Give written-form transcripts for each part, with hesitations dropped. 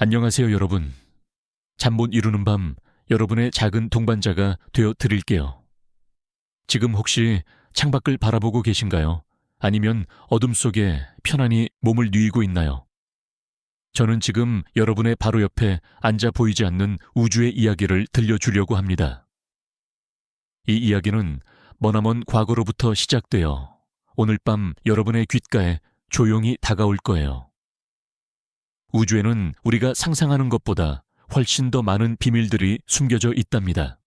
안녕하세요, 여러분. 잠 못 이루는 밤 여러분의 작은 동반자가 되어 드릴게요. 지금 혹시 창밖을 바라보고 계신가요? 아니면 어둠 속에 편안히 몸을 뉘고 있나요? 저는 지금 여러분의 바로 옆에 앉아 보이지 않는 우주의 이야기를 들려주려고 합니다. 이 이야기는 머나먼 과거로부터 시작되어 오늘 밤 여러분의 귓가에 조용히 다가올 거예요. 우주에는 우리가 상상하는 것보다 훨씬 더 많은 비밀들이 숨겨져 있답니다.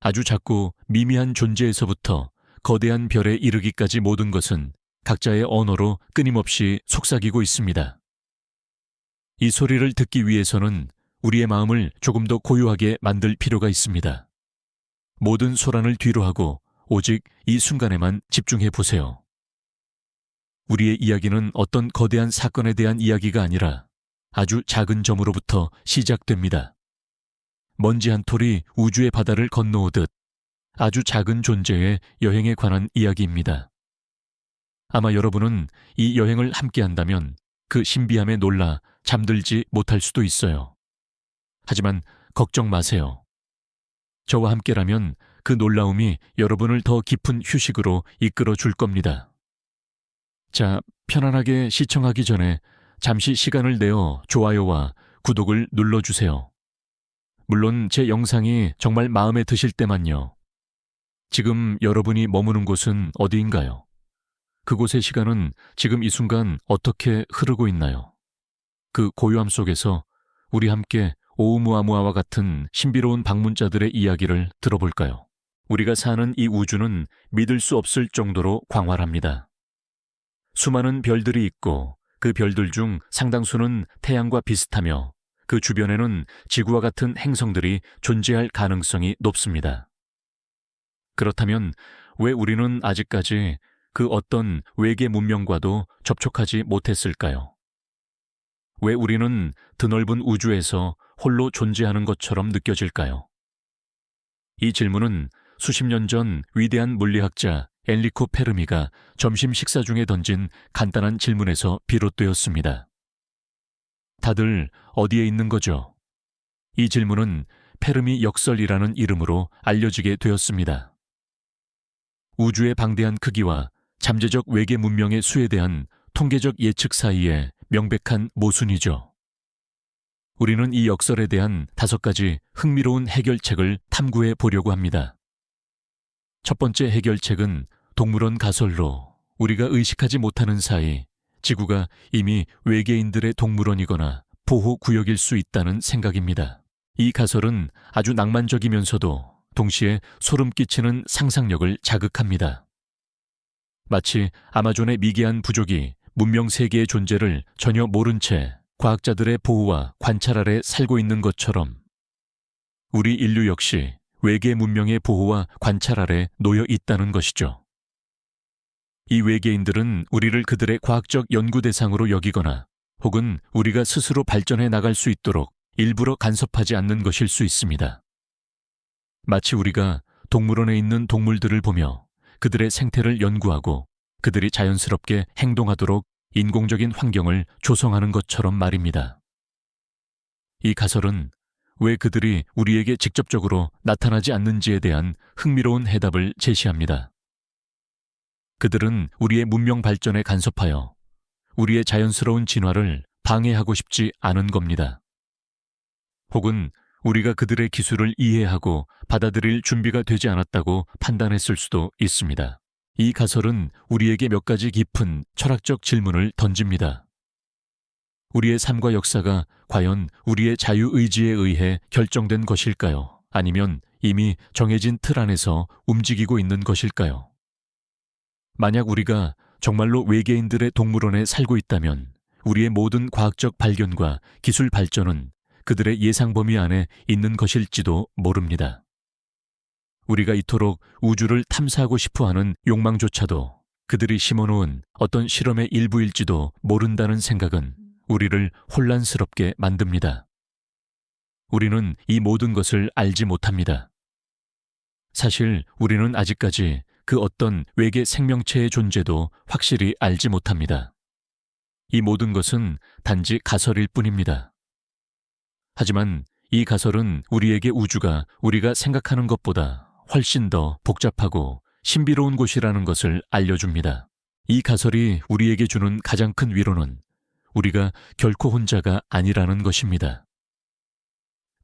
아주 작고 미미한 존재에서부터 거대한 별에 이르기까지 모든 것은 각자의 언어로 끊임없이 속삭이고 있습니다. 이 소리를 듣기 위해서는 우리의 마음을 조금 더 고요하게 만들 필요가 있습니다. 모든 소란을 뒤로하고 오직 이 순간에만 집중해 보세요. 우리의 이야기는 어떤 거대한 사건에 대한 이야기가 아니라 아주 작은 점으로부터 시작됩니다. 먼지 한 톨이 우주의 바다를 건너오듯 아주 작은 존재의 여행에 관한 이야기입니다. 아마 여러분은 이 여행을 함께한다면 그 신비함에 놀라 잠들지 못할 수도 있어요. 하지만 걱정 마세요. 저와 함께라면 그 놀라움이 여러분을 더 깊은 휴식으로 이끌어 줄 겁니다. 자, 편안하게 시청하기 전에 잠시 시간을 내어 좋아요와 구독을 눌러주세요. 물론 제 영상이 정말 마음에 드실 때만요. 지금 여러분이 머무는 곳은 어디인가요? 그곳의 시간은 지금 이 순간 어떻게 흐르고 있나요? 그 고요함 속에서 우리 함께 오우무아무아와 같은 신비로운 방문자들의 이야기를 들어볼까요? 우리가 사는 이 우주는 믿을 수 없을 정도로 광활합니다. 수많은 별들이 있고 그 별들 중 상당수는 태양과 비슷하며 그 주변에는 지구와 같은 행성들이 존재할 가능성이 높습니다. 그렇다면 왜 우리는 아직까지 그 어떤 외계 문명과도 접촉하지 못했을까요? 왜 우리는 드넓은 우주에서 홀로 존재하는 것처럼 느껴질까요? 이 질문은 수십 년 전 위대한 물리학자 엔리코 페르미가 점심 식사 중에 던진 간단한 질문에서 비롯되었습니다. 다들 어디에 있는 거죠? 이 질문은 페르미 역설이라는 이름으로 알려지게 되었습니다. 우주의 방대한 크기와 잠재적 외계 문명의 수에 대한 통계적 예측 사이에 명백한 모순이죠. 우리는 이 역설에 대한 5가지 흥미로운 해결책을 탐구해 보려고 합니다. 첫 번째 해결책은 동물원 가설로 우리가 의식하지 못하는 사이 지구가 이미 외계인들의 동물원이거나 보호구역일 수 있다는 생각입니다. 이 가설은 아주 낭만적이면서도 동시에 소름 끼치는 상상력을 자극합니다. 마치 아마존의 미개한 부족이 문명 세계의 존재를 전혀 모른 채 과학자들의 보호와 관찰 아래 살고 있는 것처럼 우리 인류 역시 외계 문명의 보호와 관찰 아래 놓여 있다는 것이죠. 이 외계인들은 우리를 그들의 과학적 연구 대상으로 여기거나 혹은 우리가 스스로 발전해 나갈 수 있도록 일부러 간섭하지 않는 것일 수 있습니다. 마치 우리가 동물원에 있는 동물들을 보며 그들의 생태를 연구하고 그들이 자연스럽게 행동하도록 인공적인 환경을 조성하는 것처럼 말입니다. 이 가설은 왜 그들이 우리에게 직접적으로 나타나지 않는지에 대한 흥미로운 해답을 제시합니다. 그들은 우리의 문명 발전에 간섭하여 우리의 자연스러운 진화를 방해하고 싶지 않은 겁니다. 혹은 우리가 그들의 기술을 이해하고 받아들일 준비가 되지 않았다고 판단했을 수도 있습니다. 이 가설은 우리에게 몇 가지 깊은 철학적 질문을 던집니다. 우리의 삶과 역사가 과연 우리의 자유의지에 의해 결정된 것일까요? 아니면 이미 정해진 틀 안에서 움직이고 있는 것일까요? 만약 우리가 정말로 외계인들의 동물원에 살고 있다면 우리의 모든 과학적 발견과 기술 발전은 그들의 예상 범위 안에 있는 것일지도 모릅니다. 우리가 이토록 우주를 탐사하고 싶어하는 욕망조차도 그들이 심어놓은 어떤 실험의 일부일지도 모른다는 생각은 우리를 혼란스럽게 만듭니다. 우리는 이 모든 것을 알지 못합니다. 사실 우리는 아직까지 그 어떤 외계 생명체의 존재도 확실히 알지 못합니다. 이 모든 것은 단지 가설일 뿐입니다. 하지만 이 가설은 우리에게 우주가 우리가 생각하는 것보다 훨씬 더 복잡하고 신비로운 곳이라는 것을 알려줍니다. 이 가설이 우리에게 주는 가장 큰 위로는 우리가 결코 혼자가 아니라는 것입니다.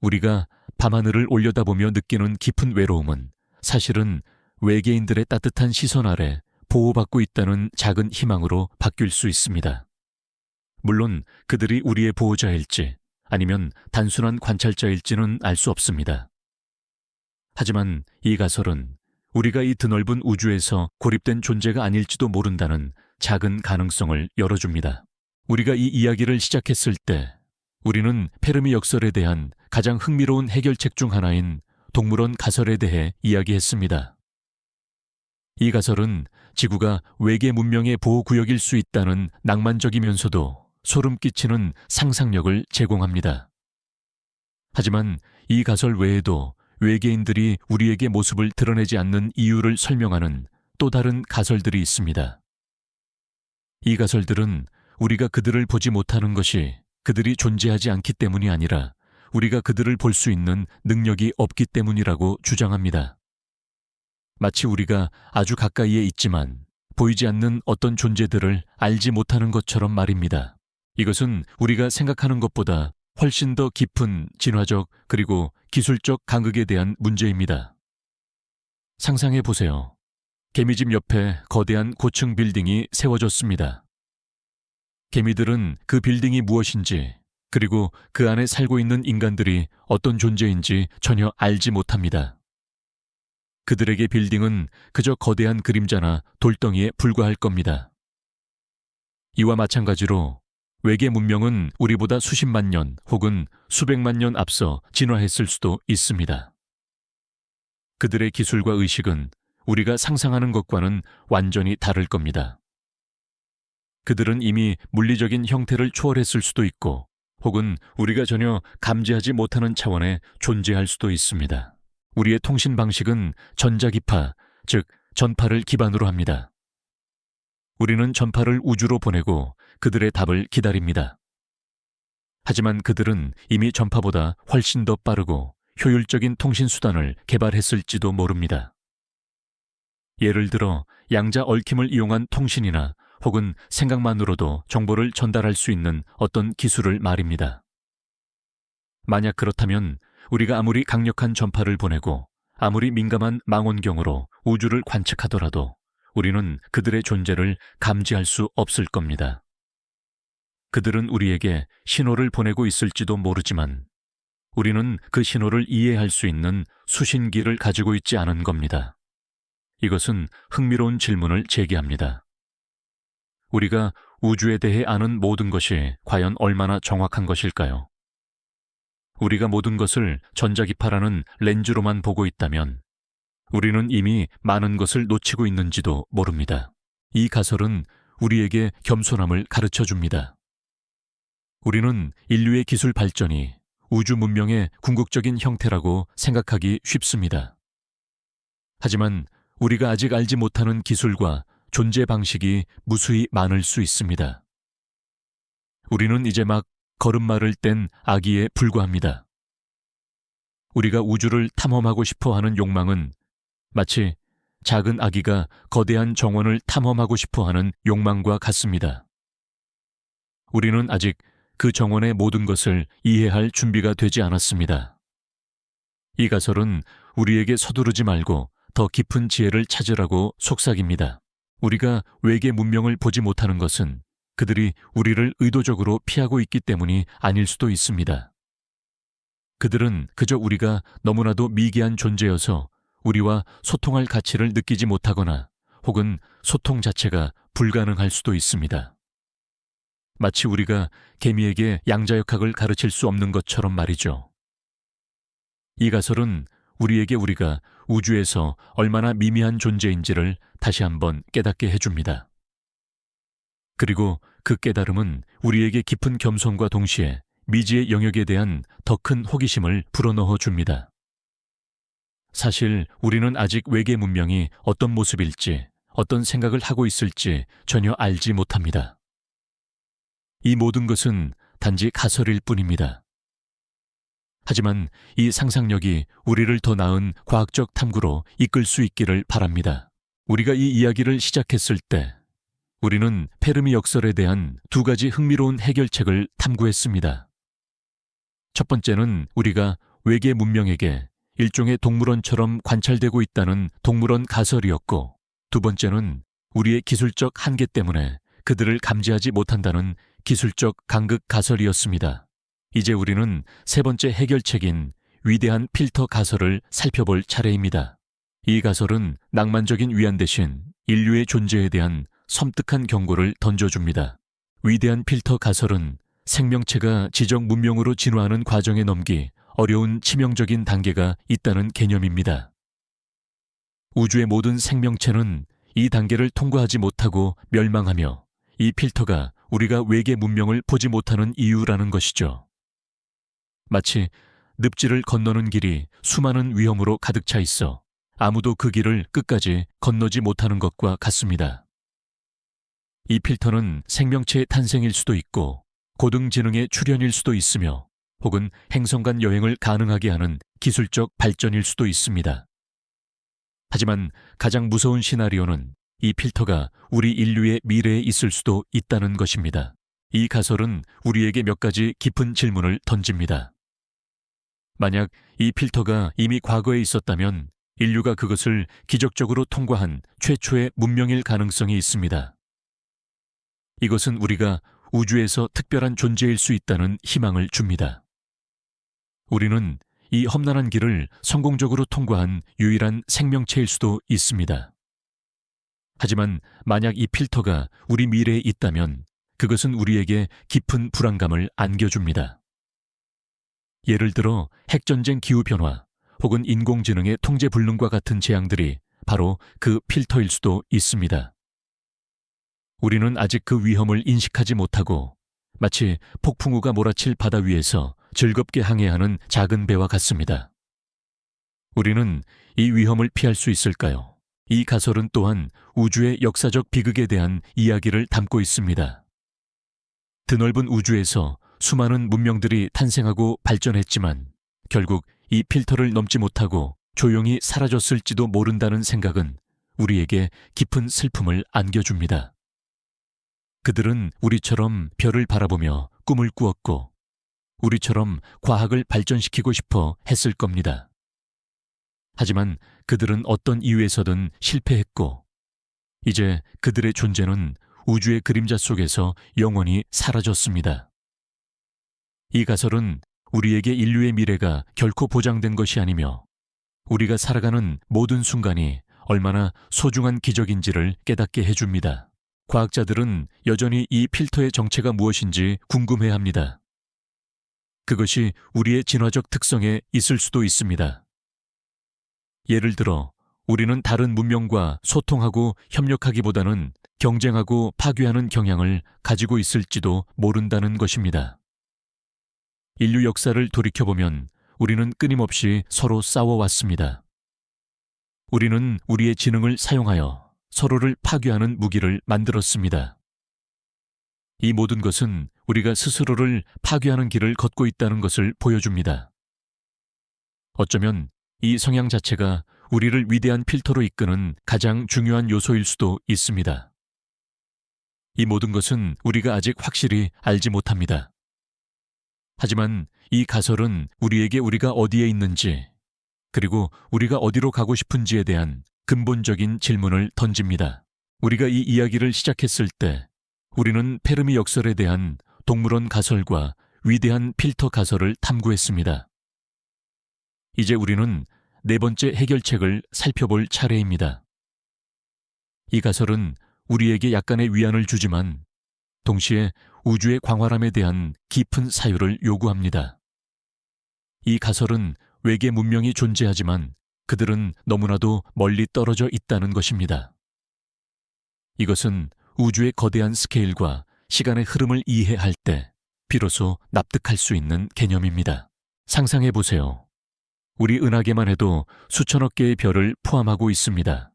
우리가 밤하늘을 올려다보며 느끼는 깊은 외로움은 사실은 외계인들의 따뜻한 시선 아래 보호받고 있다는 작은 희망으로 바뀔 수 있습니다. 물론 그들이 우리의 보호자일지 아니면 단순한 관찰자일지는 알 수 없습니다. 하지만 이 가설은 우리가 이 드넓은 우주에서 고립된 존재가 아닐지도 모른다는 작은 가능성을 열어줍니다. 우리가 이 이야기를 시작했을 때 우리는 페르미 역설에 대한 가장 흥미로운 해결책 중 하나인 동물원 가설에 대해 이야기했습니다. 이 가설은 지구가 외계 문명의 보호구역일 수 있다는 낭만적이면서도 소름 끼치는 상상력을 제공합니다. 하지만 이 가설 외에도 외계인들이 우리에게 모습을 드러내지 않는 이유를 설명하는 또 다른 가설들이 있습니다. 이 가설들은 우리가 그들을 보지 못하는 것이 그들이 존재하지 않기 때문이 아니라 우리가 그들을 볼 수 있는 능력이 없기 때문이라고 주장합니다. 마치 우리가 아주 가까이에 있지만 보이지 않는 어떤 존재들을 알지 못하는 것처럼 말입니다. 이것은 우리가 생각하는 것보다 훨씬 더 깊은 진화적 그리고 기술적 간극에 대한 문제입니다. 상상해 보세요. 개미집 옆에 거대한 고층 빌딩이 세워졌습니다. 개미들은 그 빌딩이 무엇인지 그리고 그 안에 살고 있는 인간들이 어떤 존재인지 전혀 알지 못합니다. 그들에게 빌딩은 그저 거대한 그림자나 돌덩이에 불과할 겁니다. 이와 마찬가지로 외계 문명은 우리보다 수십만 년 혹은 수백만 년 앞서 진화했을 수도 있습니다. 그들의 기술과 의식은 우리가 상상하는 것과는 완전히 다를 겁니다. 그들은 이미 물리적인 형태를 초월했을 수도 있고 혹은 우리가 전혀 감지하지 못하는 차원에 존재할 수도 있습니다. 우리의 통신 방식은 전자기파, 즉 전파를 기반으로 합니다. 우리는 전파를 우주로 보내고 그들의 답을 기다립니다. 하지만 그들은 이미 전파보다 훨씬 더 빠르고 효율적인 통신 수단을 개발했을지도 모릅니다. 예를 들어 양자 얽힘을 이용한 통신이나 혹은 생각만으로도 정보를 전달할 수 있는 어떤 기술을 말입니다. 만약 그렇다면 우리가 아무리 강력한 전파를 보내고 아무리 민감한 망원경으로 우주를 관측하더라도 우리는 그들의 존재를 감지할 수 없을 겁니다. 그들은 우리에게 신호를 보내고 있을지도 모르지만 우리는 그 신호를 이해할 수 있는 수신기를 가지고 있지 않은 겁니다. 이것은 흥미로운 질문을 제기합니다. 우리가 우주에 대해 아는 모든 것이 과연 얼마나 정확한 것일까요? 우리가 모든 것을 전자기파라는 렌즈로만 보고 있다면 우리는 이미 많은 것을 놓치고 있는지도 모릅니다. 이 가설은 우리에게 겸손함을 가르쳐 줍니다. 우리는 인류의 기술 발전이 우주 문명의 궁극적인 형태라고 생각하기 쉽습니다. 하지만 우리가 아직 알지 못하는 기술과 존재 방식이 무수히 많을 수 있습니다. 우리는 이제 막 걸음마를 뗀 아기에 불과합니다. 우리가 우주를 탐험하고 싶어 하는 욕망은 마치 작은 아기가 거대한 정원을 탐험하고 싶어 하는 욕망과 같습니다. 우리는 아직 그 정원의 모든 것을 이해할 준비가 되지 않았습니다. 이 가설은 우리에게 서두르지 말고 더 깊은 지혜를 찾으라고 속삭입니다. 우리가 외계 문명을 보지 못하는 것은 그들이 우리를 의도적으로 피하고 있기 때문이 아닐 수도 있습니다. 그들은 그저 우리가 너무나도 미개한 존재여서 우리와 소통할 가치를 느끼지 못하거나 혹은 소통 자체가 불가능할 수도 있습니다. 마치 우리가 개미에게 양자역학을 가르칠 수 없는 것처럼 말이죠. 이 가설은 우리에게 우리가 우주에서 얼마나 미미한 존재인지를 다시 한번 깨닫게 해줍니다. 그리고 그 깨달음은 우리에게 깊은 겸손과 동시에 미지의 영역에 대한 더 큰 호기심을 불어넣어 줍니다. 사실 우리는 아직 외계 문명이 어떤 모습일지, 어떤 생각을 하고 있을지 전혀 알지 못합니다. 이 모든 것은 단지 가설일 뿐입니다. 하지만 이 상상력이 우리를 더 나은 과학적 탐구로 이끌 수 있기를 바랍니다. 우리가 이 이야기를 시작했을 때 우리는 페르미 역설에 대한 두 가지 흥미로운 해결책을 탐구했습니다. 첫 번째는 우리가 외계 문명에게 일종의 동물원처럼 관찰되고 있다는 동물원 가설이었고, 두 번째는 우리의 기술적 한계 때문에 그들을 감지하지 못한다는 기술적 간극 가설이었습니다. 이제 우리는 세 번째 해결책인 위대한 필터 가설을 살펴볼 차례입니다. 이 가설은 낭만적인 위안 대신 인류의 존재에 대한 섬뜩한 경고를 던져줍니다. 위대한 필터 가설은 생명체가 지적 문명으로 진화하는 과정에 넘기 어려운 치명적인 단계가 있다는 개념입니다. 우주의 모든 생명체는 이 단계를 통과하지 못하고 멸망하며 이 필터가 우리가 외계 문명을 보지 못하는 이유라는 것이죠. 마치 늪지를 건너는 길이 수많은 위험으로 가득 차 있어 아무도 그 길을 끝까지 건너지 못하는 것과 같습니다. 이 필터는 생명체의 탄생일 수도 있고 고등지능의 출현일 수도 있으며 혹은 행성 간 여행을 가능하게 하는 기술적 발전일 수도 있습니다. 하지만 가장 무서운 시나리오는 이 필터가 우리 인류의 미래에 있을 수도 있다는 것입니다. 이 가설은 우리에게 몇 가지 깊은 질문을 던집니다. 만약 이 필터가 이미 과거에 있었다면 인류가 그것을 기적적으로 통과한 최초의 문명일 가능성이 있습니다. 이것은 우리가 우주에서 특별한 존재일 수 있다는 희망을 줍니다. 우리는 이 험난한 길을 성공적으로 통과한 유일한 생명체일 수도 있습니다. 하지만 만약 이 필터가 우리 미래에 있다면 그것은 우리에게 깊은 불안감을 안겨줍니다. 예를 들어 핵전쟁 기후변화 혹은 인공지능의 통제불능과 같은 재앙들이 바로 그 필터일 수도 있습니다. 우리는 아직 그 위험을 인식하지 못하고 마치 폭풍우가 몰아칠 바다 위에서 즐겁게 항해하는 작은 배와 같습니다. 우리는 이 위험을 피할 수 있을까요? 이 가설은 또한 우주의 역사적 비극에 대한 이야기를 담고 있습니다. 드넓은 우주에서 수많은 문명들이 탄생하고 발전했지만 결국 이 필터를 넘지 못하고 조용히 사라졌을지도 모른다는 생각은 우리에게 깊은 슬픔을 안겨줍니다. 그들은 우리처럼 별을 바라보며 꿈을 꾸었고 우리처럼 과학을 발전시키고 싶어 했을 겁니다. 하지만 그들은 어떤 이유에서든 실패했고 이제 그들의 존재는 우주의 그림자 속에서 영원히 사라졌습니다. 이 가설은 우리에게 인류의 미래가 결코 보장된 것이 아니며 우리가 살아가는 모든 순간이 얼마나 소중한 기적인지를 깨닫게 해줍니다. 과학자들은 여전히 이 필터의 정체가 무엇인지 궁금해합니다. 그것이 우리의 진화적 특성에 있을 수도 있습니다. 예를 들어 우리는 다른 문명과 소통하고 협력하기보다는 경쟁하고 파괴하는 경향을 가지고 있을지도 모른다는 것입니다. 인류 역사를 돌이켜보면 우리는 끊임없이 서로 싸워왔습니다. 우리는 우리의 지능을 사용하여 서로를 파괴하는 무기를 만들었습니다. 이 모든 것은 우리가 스스로를 파괴하는 길을 걷고 있다는 것을 보여줍니다. 어쩌면 이 성향 자체가 우리를 위대한 필터로 이끄는 가장 중요한 요소일 수도 있습니다. 이 모든 것은 우리가 아직 확실히 알지 못합니다. 하지만 이 가설은 우리에게 우리가 어디에 있는지, 그리고 우리가 어디로 가고 싶은지에 대한 근본적인 질문을 던집니다. 우리가 이 이야기를 시작했을 때 우리는 페르미 역설에 대한 동물원 가설과 위대한 필터 가설을 탐구했습니다. 이제 우리는 네 번째 해결책을 살펴볼 차례입니다. 이 가설은 우리에게 약간의 위안을 주지만 동시에 우주의 광활함에 대한 깊은 사유를 요구합니다. 이 가설은 외계 문명이 존재하지만 그들은 너무나도 멀리 떨어져 있다는 것입니다. 이것은 우주의 거대한 스케일과 시간의 흐름을 이해할 때 비로소 납득할 수 있는 개념입니다. 상상해 보세요. 우리 은하계만 해도 수천억 개의 별을 포함하고 있습니다.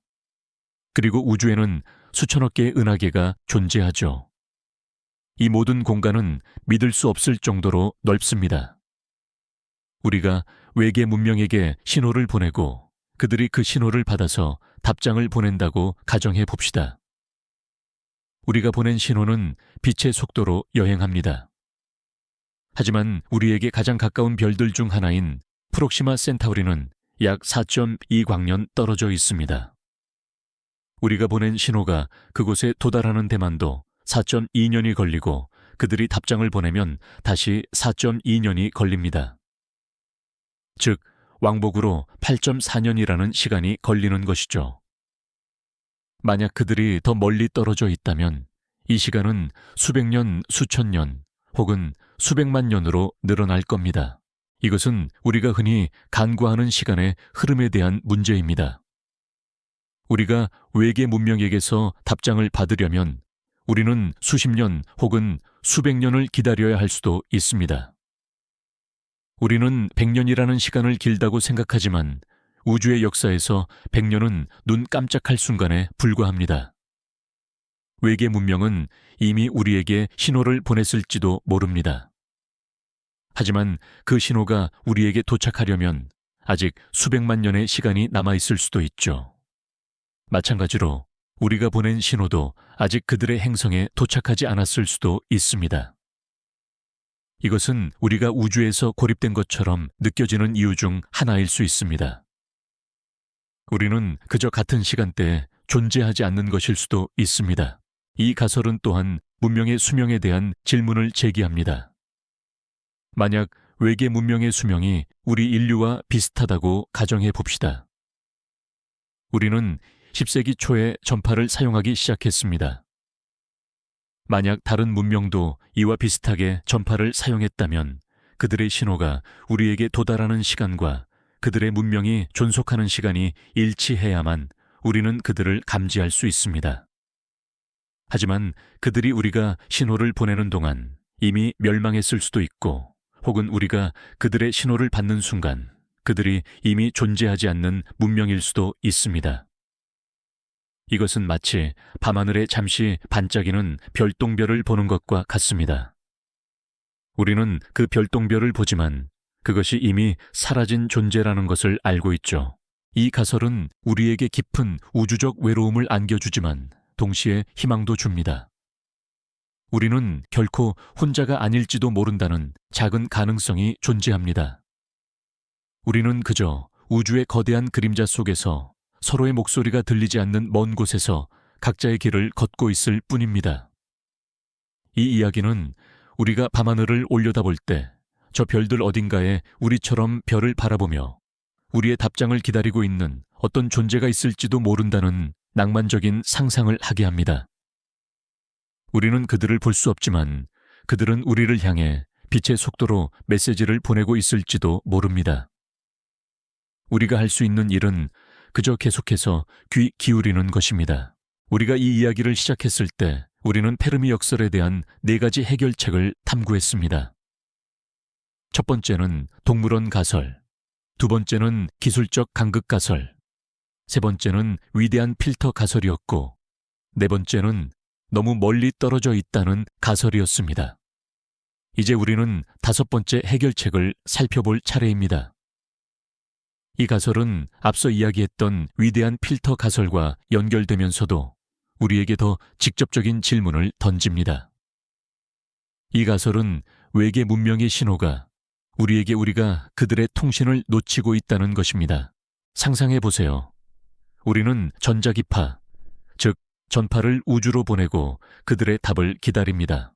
그리고 우주에는 수천억 개의 은하계가 존재하죠. 이 모든 공간은 믿을 수 없을 정도로 넓습니다. 우리가 외계 문명에게 신호를 보내고 그들이 그 신호를 받아서 답장을 보낸다고 가정해 봅시다. 우리가 보낸 신호는 빛의 속도로 여행합니다. 하지만 우리에게 가장 가까운 별들 중 하나인 프록시마 센타우리는 약 4.2광년 떨어져 있습니다. 우리가 보낸 신호가 그곳에 도달하는 데만도 4.2년이 걸리고 그들이 답장을 보내면 다시 4.2년이 걸립니다. 즉, 왕복으로 8.4년이라는 시간이 걸리는 것이죠. 만약 그들이 더 멀리 떨어져 있다면 이 시간은 수백 년, 수천 년 혹은 수백만 년으로 늘어날 겁니다. 이것은 우리가 흔히 간과하는 시간의 흐름에 대한 문제입니다. 우리가 외계 문명에게서 답장을 받으려면 우리는 수십 년 혹은 수백 년을 기다려야 할 수도 있습니다. 우리는 100년이라는 시간을 길다고 생각하지만 우주의 역사에서 100년은 눈 깜짝할 순간에 불과합니다. 외계 문명은 이미 우리에게 신호를 보냈을지도 모릅니다. 하지만 그 신호가 우리에게 도착하려면 아직 수백만 년의 시간이 남아있을 수도 있죠. 마찬가지로 우리가 보낸 신호도 아직 그들의 행성에 도착하지 않았을 수도 있습니다. 이것은 우리가 우주에서 고립된 것처럼 느껴지는 이유 중 하나일 수 있습니다. 우리는 그저 같은 시간대에 존재하지 않는 것일 수도 있습니다. 이 가설은 또한 문명의 수명에 대한 질문을 제기합니다. 만약 외계 문명의 수명이 우리 인류와 비슷하다고 가정해 봅시다. 우리는 10세기 초에 전파를 사용하기 시작했습니다. 만약 다른 문명도 이와 비슷하게 전파를 사용했다면 그들의 신호가 우리에게 도달하는 시간과 그들의 문명이 존속하는 시간이 일치해야만 우리는 그들을 감지할 수 있습니다. 하지만 그들이 우리가 신호를 보내는 동안 이미 멸망했을 수도 있고 혹은 우리가 그들의 신호를 받는 순간 그들이 이미 존재하지 않는 문명일 수도 있습니다. 이것은 마치 밤하늘에 잠시 반짝이는 별똥별을 보는 것과 같습니다. 우리는 그 별똥별을 보지만 그것이 이미 사라진 존재라는 것을 알고 있죠. 이 가설은 우리에게 깊은 우주적 외로움을 안겨주지만 동시에 희망도 줍니다. 우리는 결코 혼자가 아닐지도 모른다는 작은 가능성이 존재합니다. 우리는 그저 우주의 거대한 그림자 속에서 서로의 목소리가 들리지 않는 먼 곳에서 각자의 길을 걷고 있을 뿐입니다. 이 이야기는 우리가 밤하늘을 올려다볼 때 저 별들 어딘가에 우리처럼 별을 바라보며 우리의 답장을 기다리고 있는 어떤 존재가 있을지도 모른다는 낭만적인 상상을 하게 합니다. 우리는 그들을 볼 수 없지만 그들은 우리를 향해 빛의 속도로 메시지를 보내고 있을지도 모릅니다. 우리가 할 수 있는 일은 그저 계속해서 귀 기울이는 것입니다. 우리가 이 이야기를 시작했을 때 우리는 페르미 역설에 대한 4가지 해결책을 탐구했습니다. 첫 번째는 동물원 가설, 두 번째는 기술적 간극 가설, 세 번째는 위대한 필터 가설이었고, 네 번째는 너무 멀리 떨어져 있다는 가설이었습니다. 이제 우리는 5번째 해결책을 살펴볼 차례입니다. 이 가설은 앞서 이야기했던 위대한 필터 가설과 연결되면서도 우리에게 더 직접적인 질문을 던집니다. 이 가설은 외계 문명의 신호가 우리에게 우리가 그들의 통신을 놓치고 있다는 것입니다. 상상해 보세요. 우리는 전자기파, 즉 전파를 우주로 보내고 그들의 답을 기다립니다.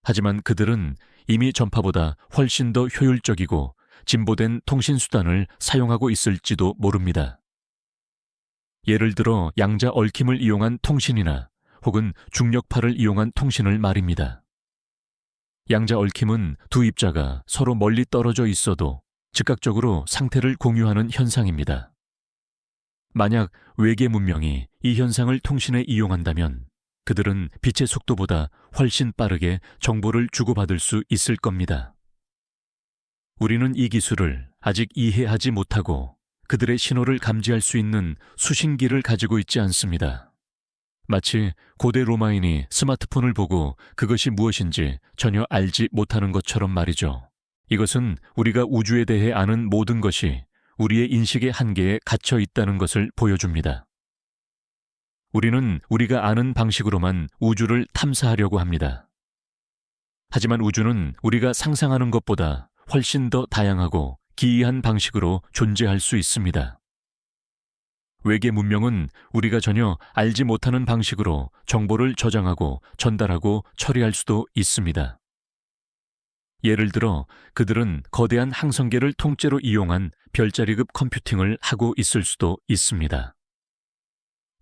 하지만 그들은 이미 전파보다 훨씬 더 효율적이고 진보된 통신수단을 사용하고 있을지도 모릅니다. 예를 들어 양자 얽힘을 이용한 통신이나 혹은 중력파를 이용한 통신을 말입니다. 양자 얽힘은 두 입자가 서로 멀리 떨어져 있어도 즉각적으로 상태를 공유하는 현상입니다. 만약 외계 문명이 이 현상을 통신에 이용한다면 그들은 빛의 속도보다 훨씬 빠르게 정보를 주고받을 수 있을 겁니다. 우리는 이 기술을 아직 이해하지 못하고 그들의 신호를 감지할 수 있는 수신기를 가지고 있지 않습니다. 마치 고대 로마인이 스마트폰을 보고 그것이 무엇인지 전혀 알지 못하는 것처럼 말이죠. 이것은 우리가 우주에 대해 아는 모든 것이 우리의 인식의 한계에 갇혀 있다는 것을 보여줍니다. 우리는 우리가 아는 방식으로만 우주를 탐사하려고 합니다. 하지만 우주는 우리가 상상하는 것보다 훨씬 더 다양하고 기이한 방식으로 존재할 수 있습니다. 외계 문명은 우리가 전혀 알지 못하는 방식으로 정보를 저장하고 전달하고 처리할 수도 있습니다. 예를 들어 그들은 거대한 항성계를 통째로 이용한 별자리급 컴퓨팅을 하고 있을 수도 있습니다.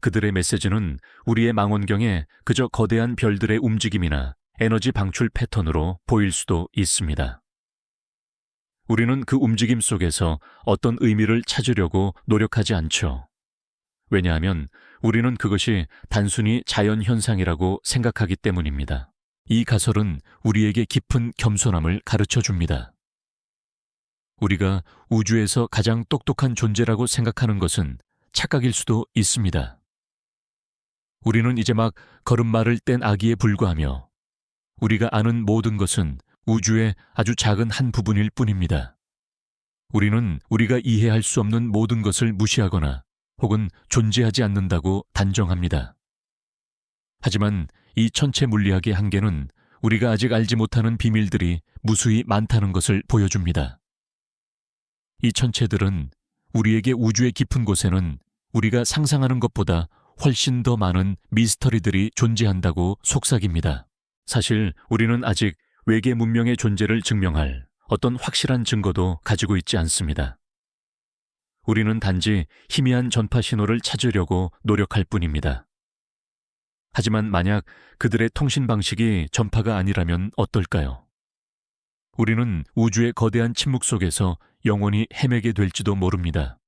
그들의 메시지는 우리의 망원경에 그저 거대한 별들의 움직임이나 에너지 방출 패턴으로 보일 수도 있습니다. 우리는 그 움직임 속에서 어떤 의미를 찾으려고 노력하지 않죠. 왜냐하면 우리는 그것이 단순히 자연현상이라고 생각하기 때문입니다. 이 가설은 우리에게 깊은 겸손함을 가르쳐 줍니다. 우리가 우주에서 가장 똑똑한 존재라고 생각하는 것은 착각일 수도 있습니다. 우리는 이제 막 걸음마를 뗀 아기에 불과하며 우리가 아는 모든 것은 우주의 아주 작은 한 부분일 뿐입니다. 우리는 우리가 이해할 수 없는 모든 것을 무시하거나 혹은 존재하지 않는다고 단정합니다. 하지만 이 천체 물리학의 한계는 우리가 아직 알지 못하는 비밀들이 무수히 많다는 것을 보여줍니다. 이 천체들은 우리에게 우주의 깊은 곳에는 우리가 상상하는 것보다 훨씬 더 많은 미스터리들이 존재한다고 속삭입니다. 사실 우리는 아직 외계 문명의 존재를 증명할 어떤 확실한 증거도 가지고 있지 않습니다. 우리는 단지 희미한 전파 신호를 찾으려고 노력할 뿐입니다. 하지만 만약 그들의 통신 방식이 전파가 아니라면 어떨까요? 우리는 우주의 거대한 침묵 속에서 영원히 헤매게 될지도 모릅니다.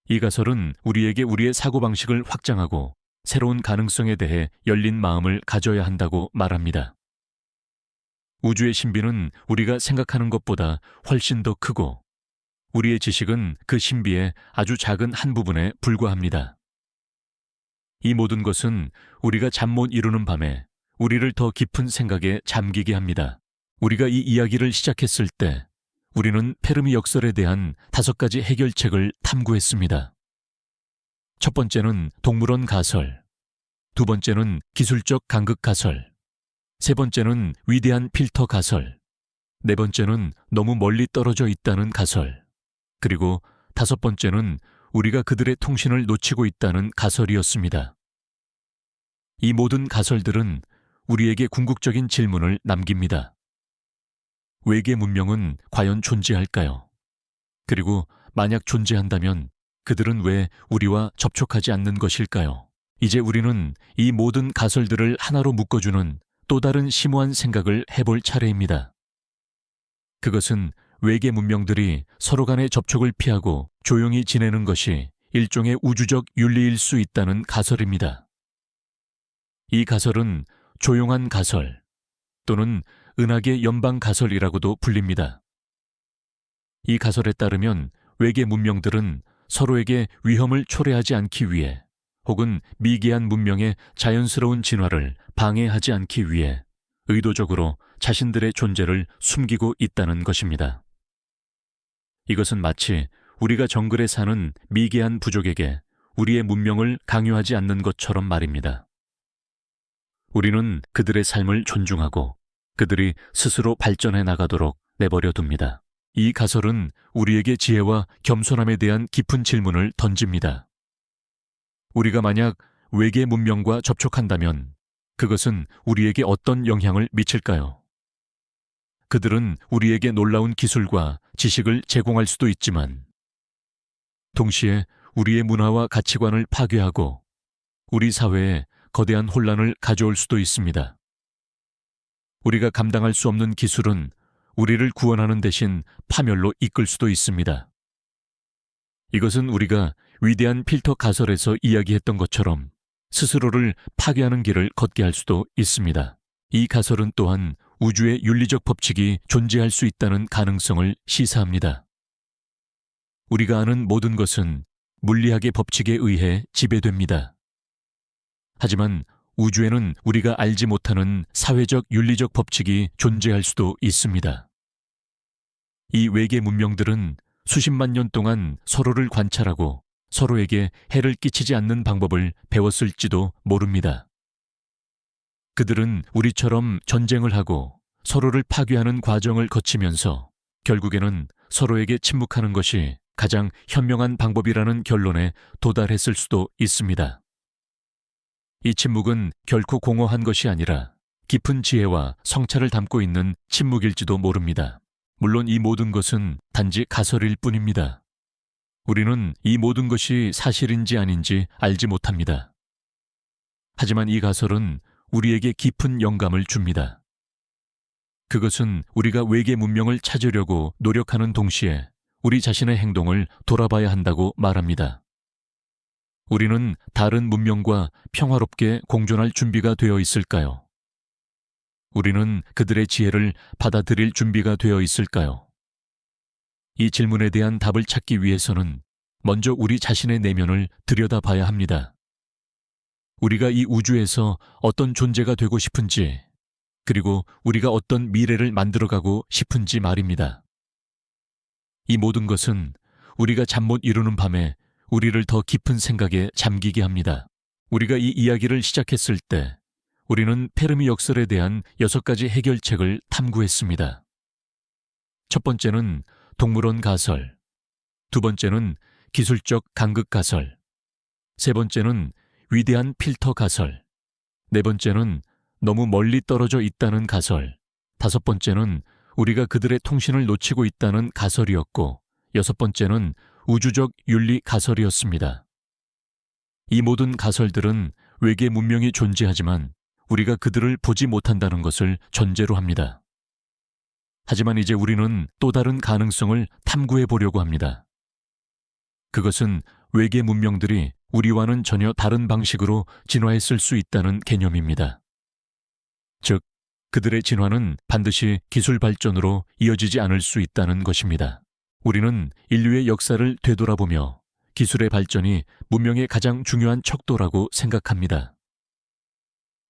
이 가설은 우리에게 우리의 사고방식을 확장하고 새로운 가능성에 대해 열린 마음을 가져야 한다고 말합니다. 우주의 신비는 우리가 생각하는 것보다 훨씬 더 크고 우리의 지식은 그 신비의 아주 작은 한 부분에 불과합니다. 이 모든 것은 우리가 잠 못 이루는 밤에 우리를 더 깊은 생각에 잠기게 합니다. 우리가 이 이야기를 시작했을 때 우리는 페르미 역설에 대한 5가지 해결책을 탐구했습니다. 첫 번째는 동물원 가설, 두 번째는 기술적 간극 가설, 세 번째는 위대한 필터 가설, 네 번째는 너무 멀리 떨어져 있다는 가설, 그리고 5번째는 우리가 그들의 통신을 놓치고 있다는 가설이었습니다. 이 모든 가설들은 우리에게 궁극적인 질문을 남깁니다. 외계 문명은 과연 존재할까요? 그리고 만약 존재한다면 그들은 왜 우리와 접촉하지 않는 것일까요? 이제 우리는 이 모든 가설들을 하나로 묶어주는 또 다른 심오한 생각을 해볼 차례입니다. 그것은 외계 문명들이 서로 간의 접촉을 피하고 조용히 지내는 것이 일종의 우주적 윤리일 수 있다는 가설입니다. 이 가설은 조용한 가설 또는 은하계 연방 가설이라고도 불립니다. 이 가설에 따르면 외계 문명들은 서로에게 위험을 초래하지 않기 위해 혹은 미개한 문명의 자연스러운 진화를 방해하지 않기 위해 의도적으로 자신들의 존재를 숨기고 있다는 것입니다. 이것은 마치 우리가 정글에 사는 미개한 부족에게 우리의 문명을 강요하지 않는 것처럼 말입니다. 우리는 그들의 삶을 존중하고 그들이 스스로 발전해 나가도록 내버려 둡니다. 이 가설은 우리에게 지혜와 겸손함에 대한 깊은 질문을 던집니다. 우리가 만약 외계 문명과 접촉한다면 그것은 우리에게 어떤 영향을 미칠까요? 그들은 우리에게 놀라운 기술과 지식을 제공할 수도 있지만 동시에 우리의 문화와 가치관을 파괴하고 우리 사회에 거대한 혼란을 가져올 수도 있습니다. 우리가 감당할 수 없는 기술은 우리를 구원하는 대신 파멸로 이끌 수도 있습니다. 이것은 우리가 위대한 필터 가설에서 이야기했던 것처럼 스스로를 파괴하는 길을 걷게 할 수도 있습니다. 이 가설은 또한 우주의 윤리적 법칙이 존재할 수 있다는 가능성을 시사합니다. 우리가 아는 모든 것은 물리학의 법칙에 의해 지배됩니다. 하지만 우주에는 우리가 알지 못하는 사회적 윤리적 법칙이 존재할 수도 있습니다. 이 외계 문명들은 수십만 년 동안 서로를 관찰하고 서로에게 해를 끼치지 않는 방법을 배웠을지도 모릅니다. 그들은 우리처럼 전쟁을 하고 서로를 파괴하는 과정을 거치면서 결국에는 서로에게 침묵하는 것이 가장 현명한 방법이라는 결론에 도달했을 수도 있습니다. 이 침묵은 결코 공허한 것이 아니라 깊은 지혜와 성찰을 담고 있는 침묵일지도 모릅니다. 물론 이 모든 것은 단지 가설일 뿐입니다. 우리는 이 모든 것이 사실인지 아닌지 알지 못합니다. 하지만 이 가설은 우리에게 깊은 영감을 줍니다. 그것은 우리가 외계 문명을 찾으려고 노력하는 동시에 우리 자신의 행동을 돌아봐야 한다고 말합니다. 우리는 다른 문명과 평화롭게 공존할 준비가 되어 있을까요? 우리는 그들의 지혜를 받아들일 준비가 되어 있을까요? 이 질문에 대한 답을 찾기 위해서는 먼저 우리 자신의 내면을 들여다봐야 합니다. 우리가 이 우주에서 어떤 존재가 되고 싶은지, 그리고 우리가 어떤 미래를 만들어가고 싶은지 말입니다. 이 모든 것은 우리가 잠 못 이루는 밤에 우리를 더 깊은 생각에 잠기게 합니다. 우리가 이 이야기를 시작했을 때 우리는 페르미 역설에 대한 6가지 해결책을 탐구했습니다. 첫 번째는 동물원 가설, 두 번째는 기술적 간극 가설, 세 번째는 위대한 필터 가설, 네 번째는 너무 멀리 떨어져 있다는 가설, 다섯 번째는 우리가 그들의 통신을 놓치고 있다는 가설이었고, 여섯 번째는 우주적 윤리 가설이었습니다. 이 모든 가설들은 외계 문명이 존재하지만 우리가 그들을 보지 못한다는 것을 전제로 합니다. 하지만 이제 우리는 또 다른 가능성을 탐구해 보려고 합니다. 그것은 외계 문명들이 우리와는 전혀 다른 방식으로 진화했을 수 있다는 개념입니다. 즉, 그들의 진화는 반드시 기술 발전으로 이어지지 않을 수 있다는 것입니다. 우리는 인류의 역사를 되돌아보며 기술의 발전이 문명의 가장 중요한 척도라고 생각합니다.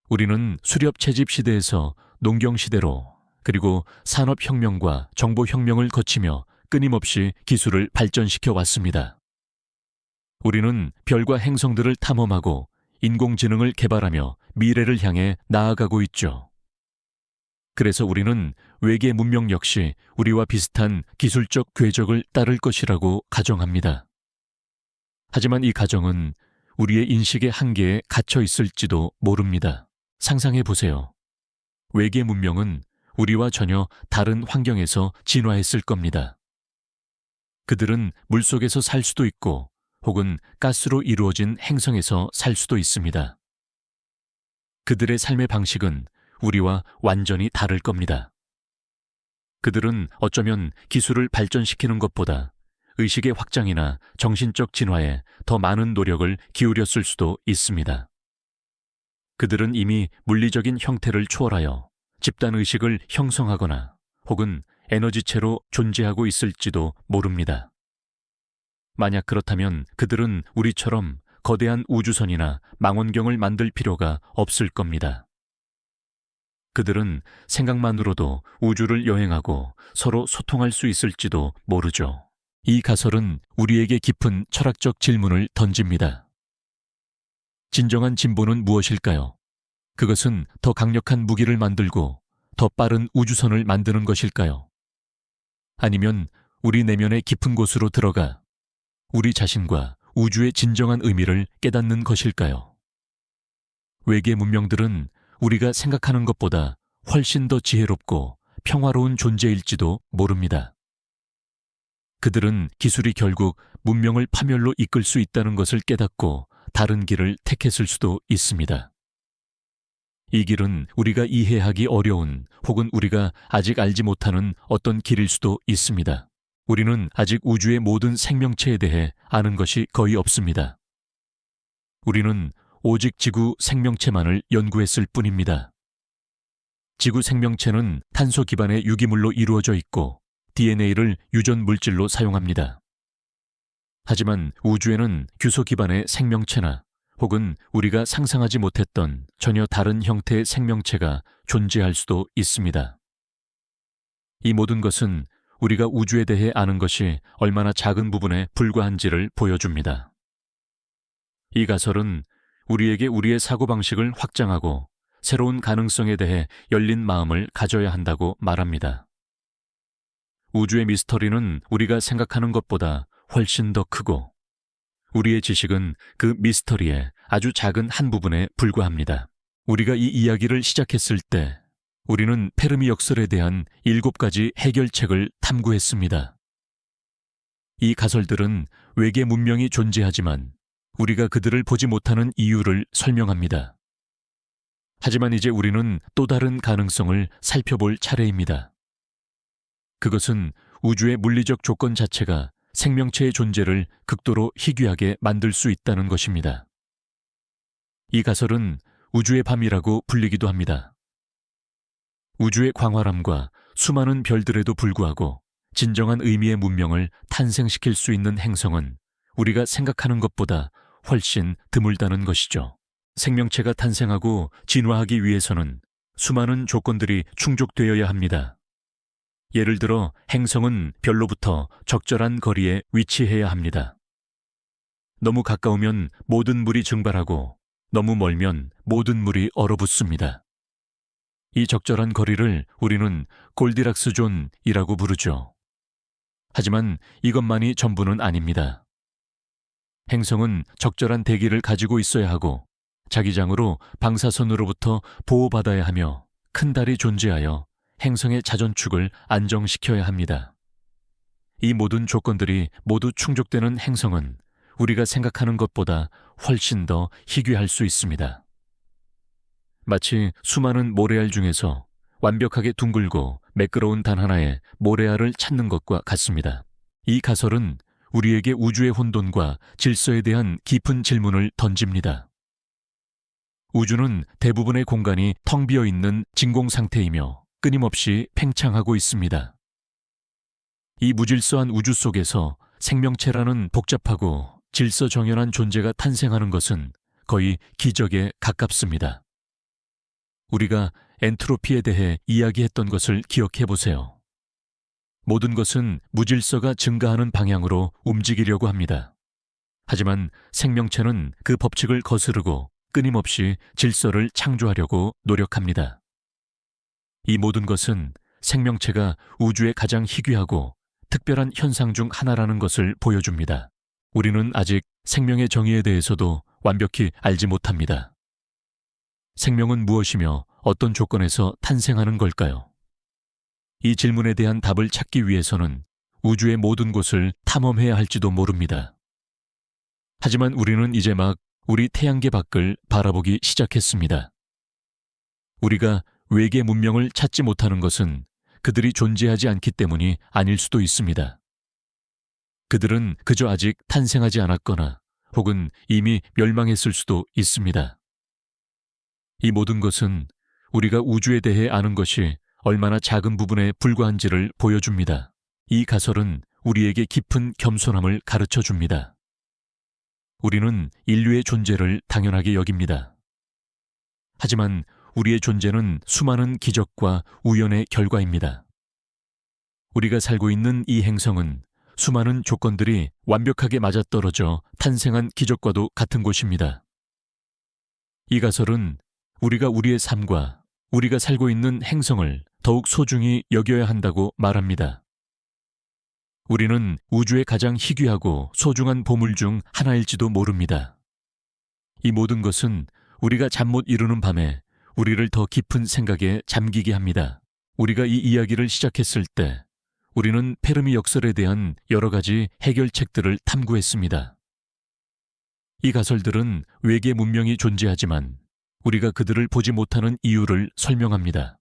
우리는 수렵 채집 시대에서 농경 시대로, 그리고 산업혁명과 정보혁명을 거치며 끊임없이 기술을 발전시켜 왔습니다. 우리는 별과 행성들을 탐험하고 인공지능을 개발하며 미래를 향해 나아가고 있죠. 그래서 우리는 외계 문명 역시 우리와 비슷한 기술적 궤적을 따를 것이라고 가정합니다. 하지만 이 가정은 우리의 인식의 한계에 갇혀 있을지도 모릅니다. 상상해 보세요. 외계 문명은 우리와 전혀 다른 환경에서 진화했을 겁니다. 그들은 물속에서 살 수도 있고 혹은 가스로 이루어진 행성에서 살 수도 있습니다. 그들의 삶의 방식은 우리와 완전히 다를 겁니다. 그들은 어쩌면 기술을 발전시키는 것보다 의식의 확장이나 정신적 진화에 더 많은 노력을 기울였을 수도 있습니다. 그들은 이미 물리적인 형태를 초월하여 집단의식을 형성하거나 혹은 에너지체로 존재하고 있을지도 모릅니다. 만약 그렇다면 그들은 우리처럼 거대한 우주선이나 망원경을 만들 필요가 없을 겁니다. 그들은 생각만으로도 우주를 여행하고 서로 소통할 수 있을지도 모르죠. 이 가설은 우리에게 깊은 철학적 질문을 던집니다. 진정한 진보는 무엇일까요? 그것은 더 강력한 무기를 만들고 더 빠른 우주선을 만드는 것일까요? 아니면 우리 내면의 깊은 곳으로 들어가 우리 자신과 우주의 진정한 의미를 깨닫는 것일까요? 외계 문명들은 우리가 생각하는 것보다 훨씬 더 지혜롭고 평화로운 존재일지도 모릅니다. 그들은 기술이 결국 문명을 파멸로 이끌 수 있다는 것을 깨닫고 다른 길을 택했을 수도 있습니다. 이 길은 우리가 이해하기 어려운 혹은 우리가 아직 알지 못하는 어떤 길일 수도 있습니다. 우리는 아직 우주의 모든 생명체에 대해 아는 것이 거의 없습니다. 우리는 오직 지구 생명체만을 연구했을 뿐입니다. 지구 생명체는 탄소 기반의 유기물로 이루어져 있고 DNA를 유전 물질로 사용합니다. 하지만 우주에는 규소 기반의 생명체나 혹은 우리가 상상하지 못했던 전혀 다른 형태의 생명체가 존재할 수도 있습니다. 이 모든 것은 우리가 우주에 대해 아는 것이 얼마나 작은 부분에 불과한지를 보여줍니다. 이 가설은 우리에게 우리의 사고방식을 확장하고 새로운 가능성에 대해 열린 마음을 가져야 한다고 말합니다. 우주의 미스터리는 우리가 생각하는 것보다 훨씬 더 크고 우리의 지식은 그 미스터리의 아주 작은 한 부분에 불과합니다. 우리가 이 이야기를 시작했을 때 우리는 페르미 역설에 대한 7가지 해결책을 탐구했습니다. 이 가설들은 외계 문명이 존재하지만 우리가 그들을 보지 못하는 이유를 설명합니다. 하지만 이제 우리는 또 다른 가능성을 살펴볼 차례입니다. 그것은 우주의 물리적 조건 자체가 생명체의 존재를 극도로 희귀하게 만들 수 있다는 것입니다. 이 가설은 우주의 밤이라고 불리기도 합니다. 우주의 광활함과 수많은 별들에도 불구하고 진정한 의미의 문명을 탄생시킬 수 있는 행성은 우리가 생각하는 것보다 훨씬 드물다는 것이죠. 생명체가 탄생하고 진화하기 위해서는 수많은 조건들이 충족되어야 합니다. 예를 들어 행성은 별로부터 적절한 거리에 위치해야 합니다. 너무 가까우면 모든 물이 증발하고 너무 멀면 모든 물이 얼어붙습니다. 이 적절한 거리를 우리는 골디락스 존이라고 부르죠. 하지만 이것만이 전부는 아닙니다. 행성은 적절한 대기를 가지고 있어야 하고 자기장으로 방사선으로부터 보호받아야 하며 큰 달이 존재하여 행성의 자전축을 안정시켜야 합니다. 이 모든 조건들이 모두 충족되는 행성은 우리가 생각하는 것보다 훨씬 더 희귀할 수 있습니다. 마치 수많은 모래알 중에서 완벽하게 둥글고 매끄러운 단 하나의 모래알을 찾는 것과 같습니다. 이 가설은 우리에게 우주의 혼돈과 질서에 대한 깊은 질문을 던집니다. 우주는 대부분의 공간이 텅 비어 있는 진공 상태이며 끊임없이 팽창하고 있습니다. 이 무질서한 우주 속에서 생명체라는 복잡하고 질서정연한 존재가 탄생하는 것은 거의 기적에 가깝습니다. 우리가 엔트로피에 대해 이야기했던 것을 기억해 보세요. 모든 것은 무질서가 증가하는 방향으로 움직이려고 합니다. 하지만 생명체는 그 법칙을 거스르고 끊임없이 질서를 창조하려고 노력합니다. 이 모든 것은 생명체가 우주의 가장 희귀하고 특별한 현상 중 하나라는 것을 보여줍니다. 우리는 아직 생명의 정의에 대해서도 완벽히 알지 못합니다. 생명은 무엇이며 어떤 조건에서 탄생하는 걸까요? 이 질문에 대한 답을 찾기 위해서는 우주의 모든 곳을 탐험해야 할지도 모릅니다. 하지만 우리는 이제 막 우리 태양계 밖을 바라보기 시작했습니다. 우리가 외계 문명을 찾지 못하는 것은 그들이 존재하지 않기 때문이 아닐 수도 있습니다. 그들은 그저 아직 탄생하지 않았거나 혹은 이미 멸망했을 수도 있습니다. 이 모든 것은 우리가 우주에 대해 아는 것이 얼마나 작은 부분에 불과한지를 보여줍니다. 이 가설은 우리에게 깊은 겸손함을 가르쳐 줍니다. 우리는 인류의 존재를 당연하게 여깁니다. 하지만 우리의 존재는 수많은 기적과 우연의 결과입니다. 우리가 살고 있는 이 행성은 수많은 조건들이 완벽하게 맞아떨어져 탄생한 기적과도 같은 곳입니다. 이 가설은 우리가 우리의 삶과 우리가 살고 있는 행성을 더욱 소중히 여겨야 한다고 말합니다. 우리는 우주의 가장 희귀하고 소중한 보물 중 하나일지도 모릅니다. 이 모든 것은 우리가 잠 못 이루는 밤에 우리를 더 깊은 생각에 잠기게 합니다. 우리가 이 이야기를 시작했을 때 우리는 페르미 역설에 대한 여러 가지 해결책들을 탐구했습니다. 이 가설들은 외계 문명이 존재하지만 우리가 그들을 보지 못하는 이유를 설명합니다.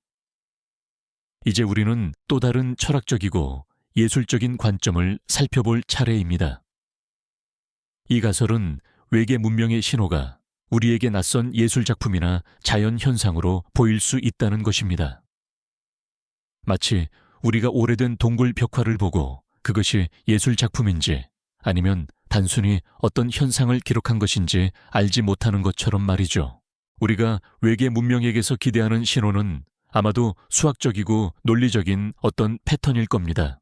이제 우리는 또 다른 철학적이고 예술적인 관점을 살펴볼 차례입니다. 이 가설은 외계 문명의 신호가 우리에게 낯선 예술작품이나 자연현상으로 보일 수 있다는 것입니다. 마치 우리가 오래된 동굴 벽화를 보고 그것이 예술작품인지 아니면 단순히 어떤 현상을 기록한 것인지 알지 못하는 것처럼 말이죠. 우리가 외계 문명에게서 기대하는 신호는 아마도 수학적이고 논리적인 어떤 패턴일 겁니다.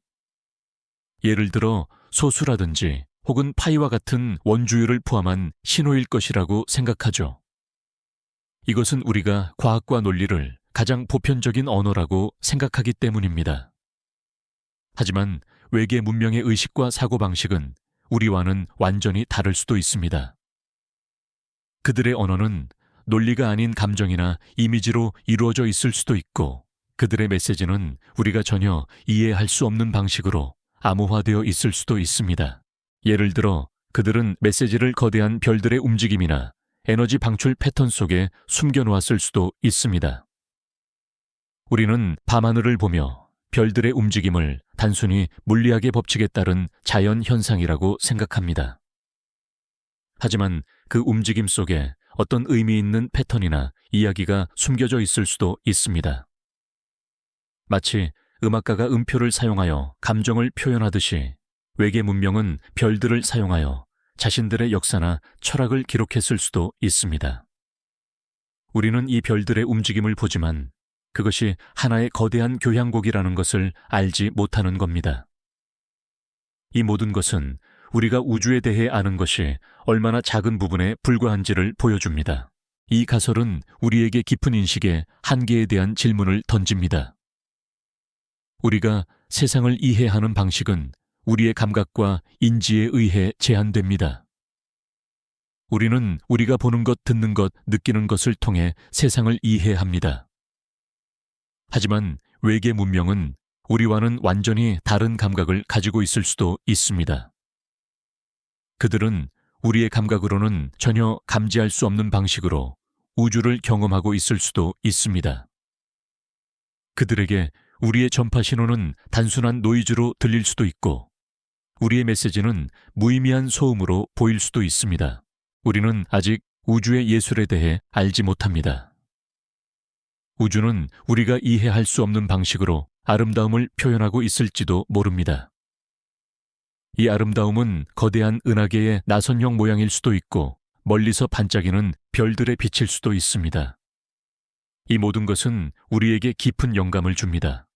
예를 들어 소수라든지 혹은 파이와 같은 원주율을 포함한 신호일 것이라고 생각하죠. 이것은 우리가 과학과 논리를 가장 보편적인 언어라고 생각하기 때문입니다. 하지만 외계 문명의 의식과 사고방식은 우리와는 완전히 다를 수도 있습니다. 그들의 언어는 논리가 아닌 감정이나 이미지로 이루어져 있을 수도 있고, 그들의 메시지는 우리가 전혀 이해할 수 없는 방식으로 암호화되어 있을 수도 있습니다. 예를 들어 그들은 메시지를 거대한 별들의 움직임이나 에너지 방출 패턴 속에 숨겨놓았을 수도 있습니다. 우리는 밤하늘을 보며 별들의 움직임을 단순히 물리학의 법칙에 따른 자연 현상이라고 생각합니다. 하지만 그 움직임 속에 어떤 의미 있는 패턴이나 이야기가 숨겨져 있을 수도 있습니다. 마치 음악가가 음표를 사용하여 감정을 표현하듯이 외계 문명은 별들을 사용하여 자신들의 역사나 철학을 기록했을 수도 있습니다. 우리는 이 별들의 움직임을 보지만 그것이 하나의 거대한 교향곡이라는 것을 알지 못하는 겁니다. 이 모든 것은 우리가 우주에 대해 아는 것이 얼마나 작은 부분에 불과한지를 보여줍니다. 이 가설은 우리에게 깊은 인식의 한계에 대한 질문을 던집니다. 우리가 세상을 이해하는 방식은 우리의 감각과 인지에 의해 제한됩니다. 우리는 우리가 보는 것, 듣는 것, 느끼는 것을 통해 세상을 이해합니다. 하지만 외계 문명은 우리와는 완전히 다른 감각을 가지고 있을 수도 있습니다. 그들은 우리의 감각으로는 전혀 감지할 수 없는 방식으로 우주를 경험하고 있을 수도 있습니다. 그들에게 우리의 전파 신호는 단순한 노이즈로 들릴 수도 있고, 우리의 메시지는 무의미한 소음으로 보일 수도 있습니다. 우리는 아직 우주의 예술에 대해 알지 못합니다. 우주는 우리가 이해할 수 없는 방식으로 아름다움을 표현하고 있을지도 모릅니다. 이 아름다움은 거대한 은하계의 나선형 모양일 수도 있고, 멀리서 반짝이는 별들의 빛일 수도 있습니다. 이 모든 것은 우리에게 깊은 영감을 줍니다.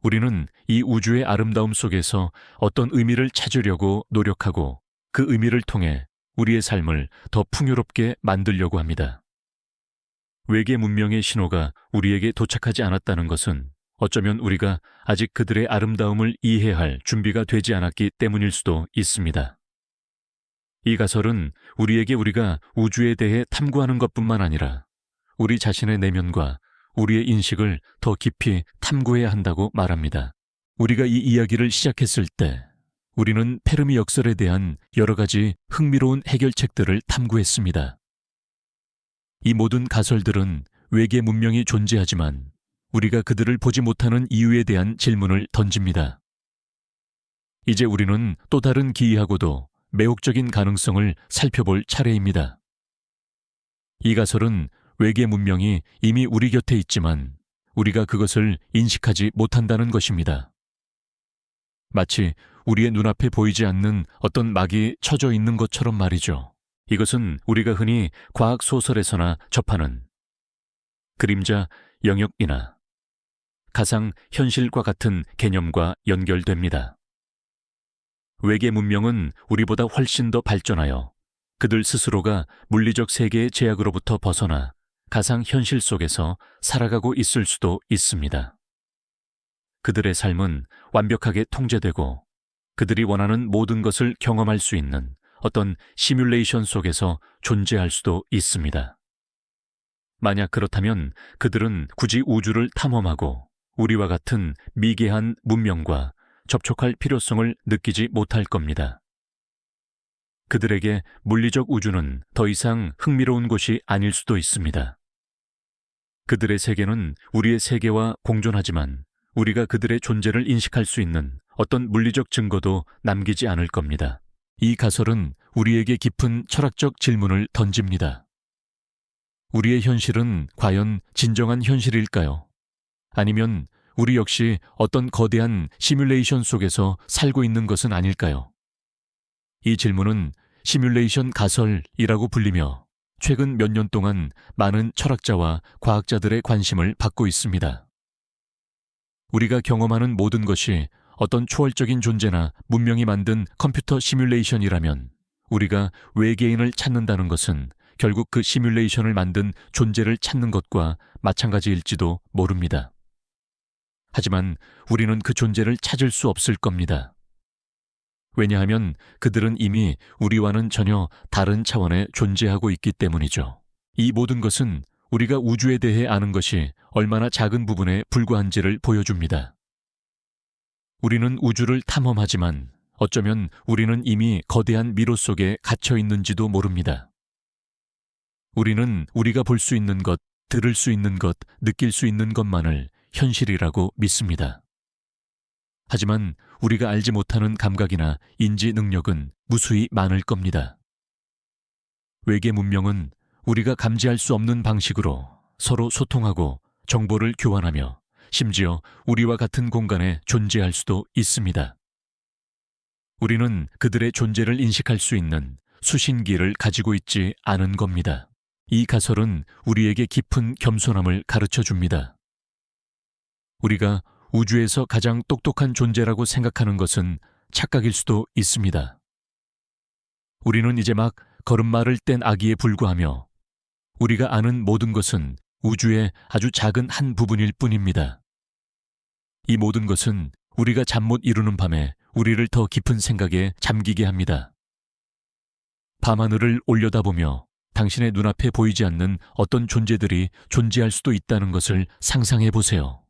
우리는 이 우주의 아름다움 속에서 어떤 의미를 찾으려고 노력하고, 그 의미를 통해 우리의 삶을 더 풍요롭게 만들려고 합니다. 외계 문명의 신호가 우리에게 도착하지 않았다는 것은 어쩌면 우리가 아직 그들의 아름다움을 이해할 준비가 되지 않았기 때문일 수도 있습니다. 이 가설은 우리에게 우리가 우주에 대해 탐구하는 것뿐만 아니라 우리 자신의 내면과 우리의 인식을 더 깊이 탐구해야 한다고 말합니다. 우리가 이 이야기를 시작했을 때 우리는 페르미 역설에 대한 여러 가지 흥미로운 해결책들을 탐구했습니다. 이 모든 가설들은 외계 문명이 존재하지만 우리가 그들을 보지 못하는 이유에 대한 질문을 던집니다. 이제 우리는 또 다른 기이하고도 매혹적인 가능성을 살펴볼 차례입니다. 이 가설은 외계 문명이 이미 우리 곁에 있지만 우리가 그것을 인식하지 못한다는 것입니다. 마치 우리의 눈앞에 보이지 않는 어떤 막이 쳐져 있는 것처럼 말이죠. 이것은 우리가 흔히 과학 소설에서나 접하는 그림자 영역이나 가상 현실과 같은 개념과 연결됩니다. 외계 문명은 우리보다 훨씬 더 발전하여 그들 스스로가 물리적 세계의 제약으로부터 벗어나 가상 현실 속에서 살아가고 있을 수도 있습니다. 그들의 삶은 완벽하게 통제되고 그들이 원하는 모든 것을 경험할 수 있는 어떤 시뮬레이션 속에서 존재할 수도 있습니다. 만약 그렇다면 그들은 굳이 우주를 탐험하고 우리와 같은 미개한 문명과 접촉할 필요성을 느끼지 못할 겁니다. 그들에게 물리적 우주는 더 이상 흥미로운 곳이 아닐 수도 있습니다. 그들의 세계는 우리의 세계와 공존하지만 우리가 그들의 존재를 인식할 수 있는 어떤 물리적 증거도 남기지 않을 겁니다. 이 가설은 우리에게 깊은 철학적 질문을 던집니다. 우리의 현실은 과연 진정한 현실일까요? 아니면 우리 역시 어떤 거대한 시뮬레이션 속에서 살고 있는 것은 아닐까요? 이 질문은 시뮬레이션 가설이라고 불리며 최근 몇 년 동안 많은 철학자와 과학자들의 관심을 받고 있습니다. 우리가 경험하는 모든 것이 어떤 초월적인 존재나 문명이 만든 컴퓨터 시뮬레이션이라면 우리가 외계인을 찾는다는 것은 결국 그 시뮬레이션을 만든 존재를 찾는 것과 마찬가지일지도 모릅니다. 하지만 우리는 그 존재를 찾을 수 없을 겁니다. 왜냐하면 그들은 이미 우리와는 전혀 다른 차원에 존재하고 있기 때문이죠. 이 모든 것은 우리가 우주에 대해 아는 것이 얼마나 작은 부분에 불과한지를 보여줍니다. 우리는 우주를 탐험하지만 어쩌면 우리는 이미 거대한 미로 속에 갇혀 있는지도 모릅니다. 우리는 우리가 볼 수 있는 것, 들을 수 있는 것, 느낄 수 있는 것만을 현실이라고 믿습니다. 하지만 우리가 알지 못하는 감각이나 인지 능력은 무수히 많을 겁니다. 외계 문명은 우리가 감지할 수 없는 방식으로 서로 소통하고 정보를 교환하며 심지어 우리와 같은 공간에 존재할 수도 있습니다. 우리는 그들의 존재를 인식할 수 있는 수신기를 가지고 있지 않은 겁니다. 이 가설은 우리에게 깊은 겸손함을 가르쳐 줍니다. 우리가 우주에서 가장 똑똑한 존재라고 생각하는 것은 착각일 수도 있습니다. 우리는 이제 막 걸음마를 뗀 아기에 불과하며 우리가 아는 모든 것은 우주의 아주 작은 한 부분일 뿐입니다. 이 모든 것은 우리가 잠 못 이루는 밤에 우리를 더 깊은 생각에 잠기게 합니다. 밤하늘을 올려다보며 당신의 눈앞에 보이지 않는 어떤 존재들이 존재할 수도 있다는 것을 상상해 보세요.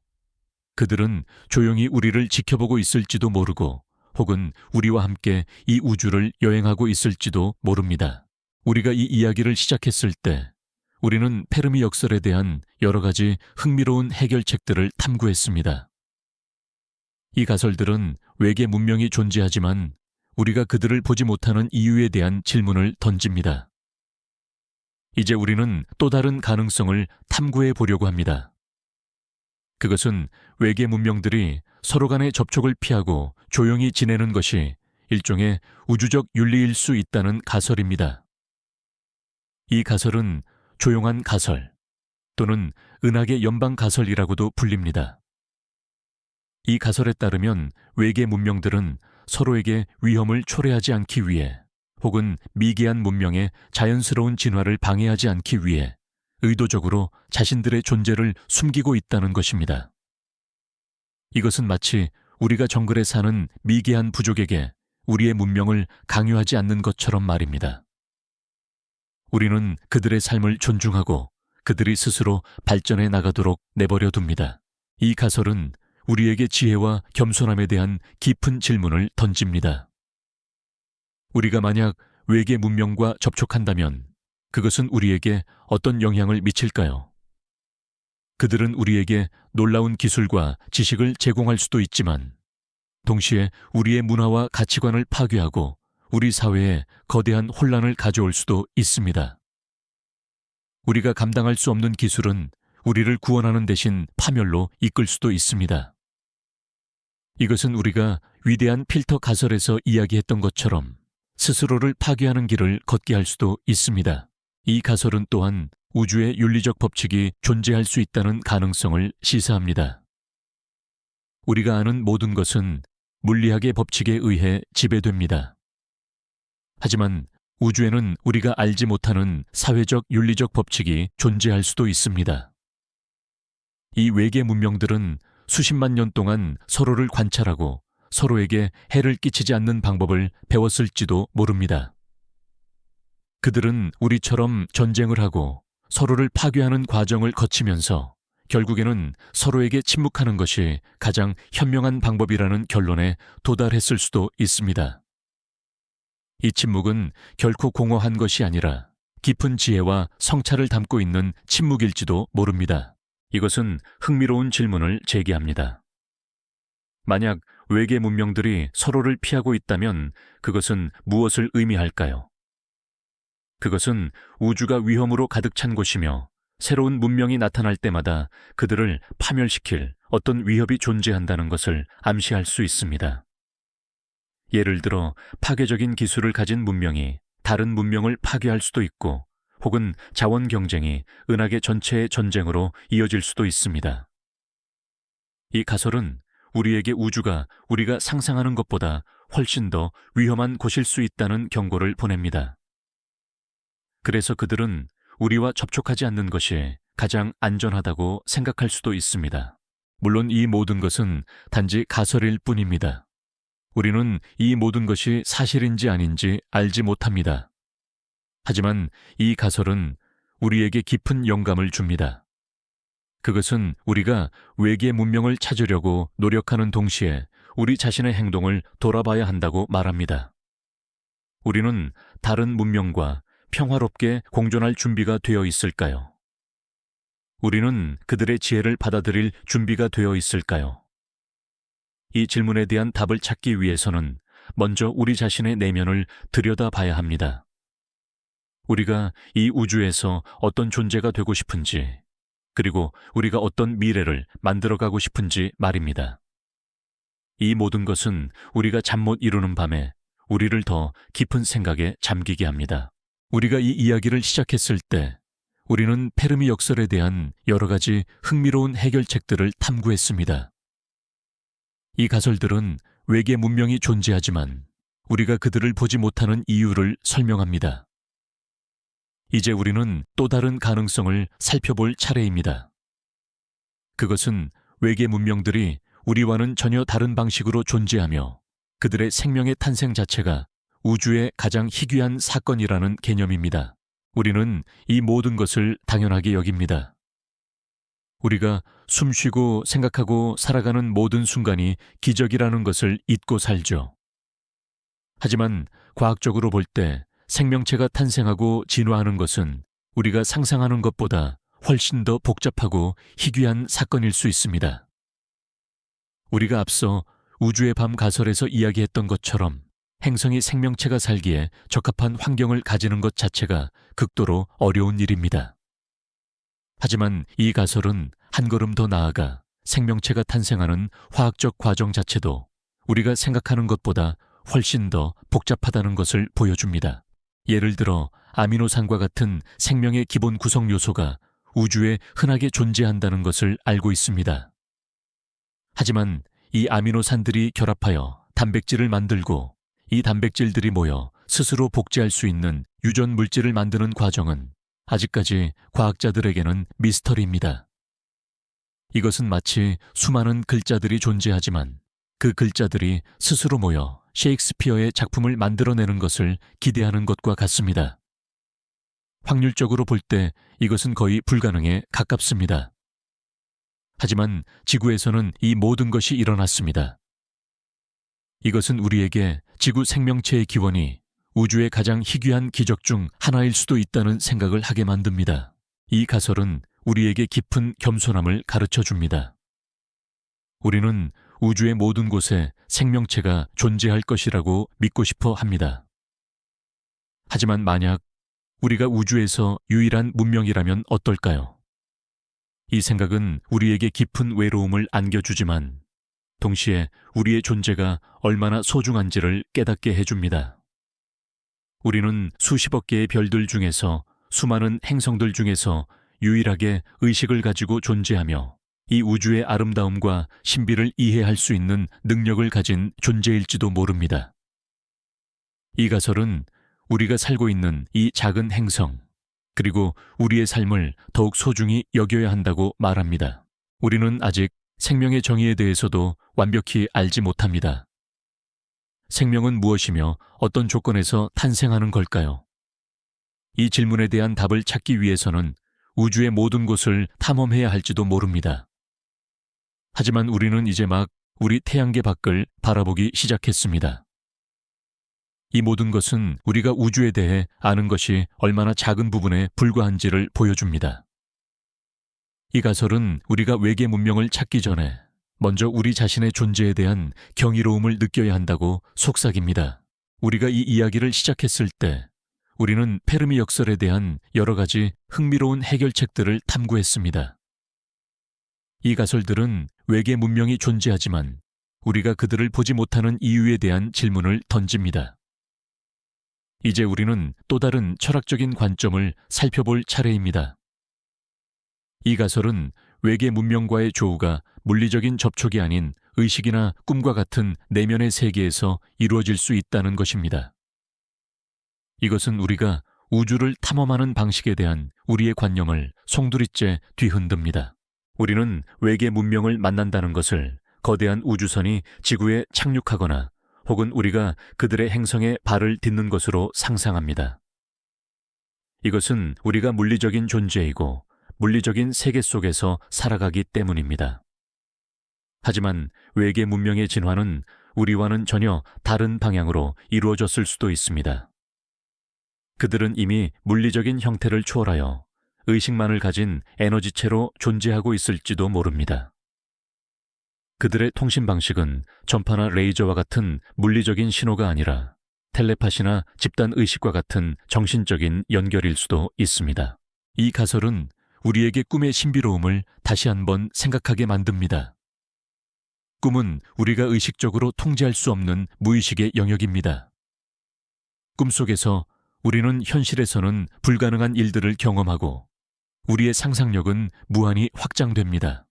그들은 조용히 우리를 지켜보고 있을지도 모르고 혹은 우리와 함께 이 우주를 여행하고 있을지도 모릅니다. 우리가 이 이야기를 시작했을 때 우리는 페르미 역설에 대한 여러 가지 흥미로운 해결책들을 탐구했습니다. 이 가설들은 외계 문명이 존재하지만 우리가 그들을 보지 못하는 이유에 대한 질문을 던집니다. 이제 우리는 또 다른 가능성을 탐구해 보려고 합니다. 그것은 외계 문명들이 서로 간의 접촉을 피하고 조용히 지내는 것이 일종의 우주적 윤리일 수 있다는 가설입니다. 이 가설은 조용한 가설 또는 은하계 연방 가설이라고도 불립니다. 이 가설에 따르면 외계 문명들은 서로에게 위험을 초래하지 않기 위해 혹은 미개한 문명의 자연스러운 진화를 방해하지 않기 위해 의도적으로 자신들의 존재를 숨기고 있다는 것입니다. 이것은 마치 우리가 정글에 사는 미개한 부족에게 우리의 문명을 강요하지 않는 것처럼 말입니다. 우리는 그들의 삶을 존중하고 그들이 스스로 발전해 나가도록 내버려 둡니다. 이 가설은 우리에게 지혜와 겸손함에 대한 깊은 질문을 던집니다. 우리가 만약 외계 문명과 접촉한다면 그것은 우리에게 어떤 영향을 미칠까요? 그들은 우리에게 놀라운 기술과 지식을 제공할 수도 있지만 동시에 우리의 문화와 가치관을 파괴하고 우리 사회에 거대한 혼란을 가져올 수도 있습니다. 우리가 감당할 수 없는 기술은 우리를 구원하는 대신 파멸로 이끌 수도 있습니다. 이것은 우리가 위대한 필터 가설에서 이야기했던 것처럼 스스로를 파괴하는 길을 걷게 할 수도 있습니다. 이 가설은 또한 우주의 윤리적 법칙이 존재할 수 있다는 가능성을 시사합니다. 우리가 아는 모든 것은 물리학의 법칙에 의해 지배됩니다. 하지만 우주에는 우리가 알지 못하는 사회적 윤리적 법칙이 존재할 수도 있습니다. 이 외계 문명들은 수십만 년 동안 서로를 관찰하고 서로에게 해를 끼치지 않는 방법을 배웠을지도 모릅니다. 그들은 우리처럼 전쟁을 하고 서로를 파괴하는 과정을 거치면서 결국에는 서로에게 침묵하는 것이 가장 현명한 방법이라는 결론에 도달했을 수도 있습니다. 이 침묵은 결코 공허한 것이 아니라 깊은 지혜와 성찰을 담고 있는 침묵일지도 모릅니다. 이것은 흥미로운 질문을 제기합니다. 만약 외계 문명들이 서로를 피하고 있다면 그것은 무엇을 의미할까요? 그것은 우주가 위험으로 가득 찬 곳이며 새로운 문명이 나타날 때마다 그들을 파멸시킬 어떤 위협이 존재한다는 것을 암시할 수 있습니다. 예를 들어 파괴적인 기술을 가진 문명이 다른 문명을 파괴할 수도 있고 혹은 자원 경쟁이 은하계 전체의 전쟁으로 이어질 수도 있습니다. 이 가설은 우리에게 우주가 우리가 상상하는 것보다 훨씬 더 위험한 곳일 수 있다는 경고를 보냅니다. 그래서 그들은 우리와 접촉하지 않는 것이 가장 안전하다고 생각할 수도 있습니다. 물론 이 모든 것은 단지 가설일 뿐입니다. 우리는 이 모든 것이 사실인지 아닌지 알지 못합니다. 하지만 이 가설은 우리에게 깊은 영감을 줍니다. 그것은 우리가 외계 문명을 찾으려고 노력하는 동시에 우리 자신의 행동을 돌아봐야 한다고 말합니다. 우리는 다른 문명과 평화롭게 공존할 준비가 되어 있을까요? 우리는 그들의 지혜를 받아들일 준비가 되어 있을까요? 이 질문에 대한 답을 찾기 위해서는 먼저 우리 자신의 내면을 들여다봐야 합니다. 우리가 이 우주에서 어떤 존재가 되고 싶은지, 그리고 우리가 어떤 미래를 만들어가고 싶은지 말입니다. 이 모든 것은 우리가 잠 못 이루는 밤에 우리를 더 깊은 생각에 잠기게 합니다. 우리가 이 이야기를 시작했을 때 우리는 페르미 역설에 대한 여러 가지 흥미로운 해결책들을 탐구했습니다. 이 가설들은 외계 문명이 존재하지만 우리가 그들을 보지 못하는 이유를 설명합니다. 이제 우리는 또 다른 가능성을 살펴볼 차례입니다. 그것은 외계 문명들이 우리와는 전혀 다른 방식으로 존재하며 그들의 생명의 탄생 자체가 우주의 가장 희귀한 사건이라는 개념입니다. 우리는 이 모든 것을 당연하게 여깁니다. 우리가 숨쉬고 생각하고 살아가는 모든 순간이 기적이라는 것을 잊고 살죠. 하지만 과학적으로 볼 때 생명체가 탄생하고 진화하는 것은 우리가 상상하는 것보다 훨씬 더 복잡하고 희귀한 사건일 수 있습니다. 우리가 앞서 우주의 밤 가설에서 이야기했던 것처럼 행성이 생명체가 살기에 적합한 환경을 가지는 것 자체가 극도로 어려운 일입니다. 하지만 이 가설은 한 걸음 더 나아가 생명체가 탄생하는 화학적 과정 자체도 우리가 생각하는 것보다 훨씬 더 복잡하다는 것을 보여줍니다. 예를 들어 아미노산과 같은 생명의 기본 구성 요소가 우주에 흔하게 존재한다는 것을 알고 있습니다. 하지만 이 아미노산들이 결합하여 단백질을 만들고 이 단백질들이 모여 스스로 복제할 수 있는 유전 물질을 만드는 과정은 아직까지 과학자들에게는 미스터리입니다. 이것은 마치 수많은 글자들이 존재하지만 그 글자들이 스스로 모여 셰익스피어의 작품을 만들어내는 것을 기대하는 것과 같습니다. 확률적으로 볼 때 이것은 거의 불가능에 가깝습니다. 하지만 지구에서는 이 모든 것이 일어났습니다. 이것은 우리에게 지구 생명체의 기원이 우주의 가장 희귀한 기적 중 하나일 수도 있다는 생각을 하게 만듭니다. 이 가설은 우리에게 깊은 겸손함을 가르쳐 줍니다. 우리는 우주의 모든 곳에 생명체가 존재할 것이라고 믿고 싶어 합니다. 하지만 만약 우리가 우주에서 유일한 문명이라면 어떨까요? 이 생각은 우리에게 깊은 외로움을 안겨주지만 동시에 우리의 존재가 얼마나 소중한지를 깨닫게 해줍니다. 우리는 수십억 개의 별들 중에서 수많은 행성들 중에서 유일하게 의식을 가지고 존재하며 이 우주의 아름다움과 신비를 이해할 수 있는 능력을 가진 존재일지도 모릅니다. 이 가설은 우리가 살고 있는 이 작은 행성, 그리고 우리의 삶을 더욱 소중히 여겨야 한다고 말합니다. 우리는 아직 생명의 정의에 대해서도 완벽히 알지 못합니다. 생명은 무엇이며 어떤 조건에서 탄생하는 걸까요? 이 질문에 대한 답을 찾기 위해서는 우주의 모든 곳을 탐험해야 할지도 모릅니다. 하지만 우리는 이제 막 우리 태양계 밖을 바라보기 시작했습니다. 이 모든 것은 우리가 우주에 대해 아는 것이 얼마나 작은 부분에 불과한지를 보여줍니다. 이 가설은 우리가 외계 문명을 찾기 전에 먼저 우리 자신의 존재에 대한 경이로움을 느껴야 한다고 속삭입니다. 우리가 이 이야기를 시작했을 때 우리는 페르미 역설에 대한 여러 가지 흥미로운 해결책들을 탐구했습니다. 이 가설들은 외계 문명이 존재하지만 우리가 그들을 보지 못하는 이유에 대한 질문을 던집니다. 이제 우리는 또 다른 철학적인 관점을 살펴볼 차례입니다. 이 가설은 외계 문명과의 조우가 물리적인 접촉이 아닌 의식이나 꿈과 같은 내면의 세계에서 이루어질 수 있다는 것입니다. 이것은 우리가 우주를 탐험하는 방식에 대한 우리의 관념을 송두리째 뒤흔듭니다. 우리는 외계 문명을 만난다는 것을 거대한 우주선이 지구에 착륙하거나 혹은 우리가 그들의 행성에 발을 딛는 것으로 상상합니다. 이것은 우리가 물리적인 존재이고 물리적인 세계 속에서 살아가기 때문입니다. 하지만 외계 문명의 진화는 우리와는 전혀 다른 방향으로 이루어졌을 수도 있습니다. 그들은 이미 물리적인 형태를 초월하여 의식만을 가진 에너지체로 존재하고 있을지도 모릅니다. 그들의 통신 방식은 전파나 레이저와 같은 물리적인 신호가 아니라 텔레파시나 집단 의식과 같은 정신적인 연결일 수도 있습니다. 이 가설은 우리에게 꿈의 신비로움을 다시 한번 생각하게 만듭니다. 꿈은 우리가 의식적으로 통제할 수 없는 무의식의 영역입니다. 꿈속에서 우리는 현실에서는 불가능한 일들을 경험하고 우리의 상상력은 무한히 확장됩니다.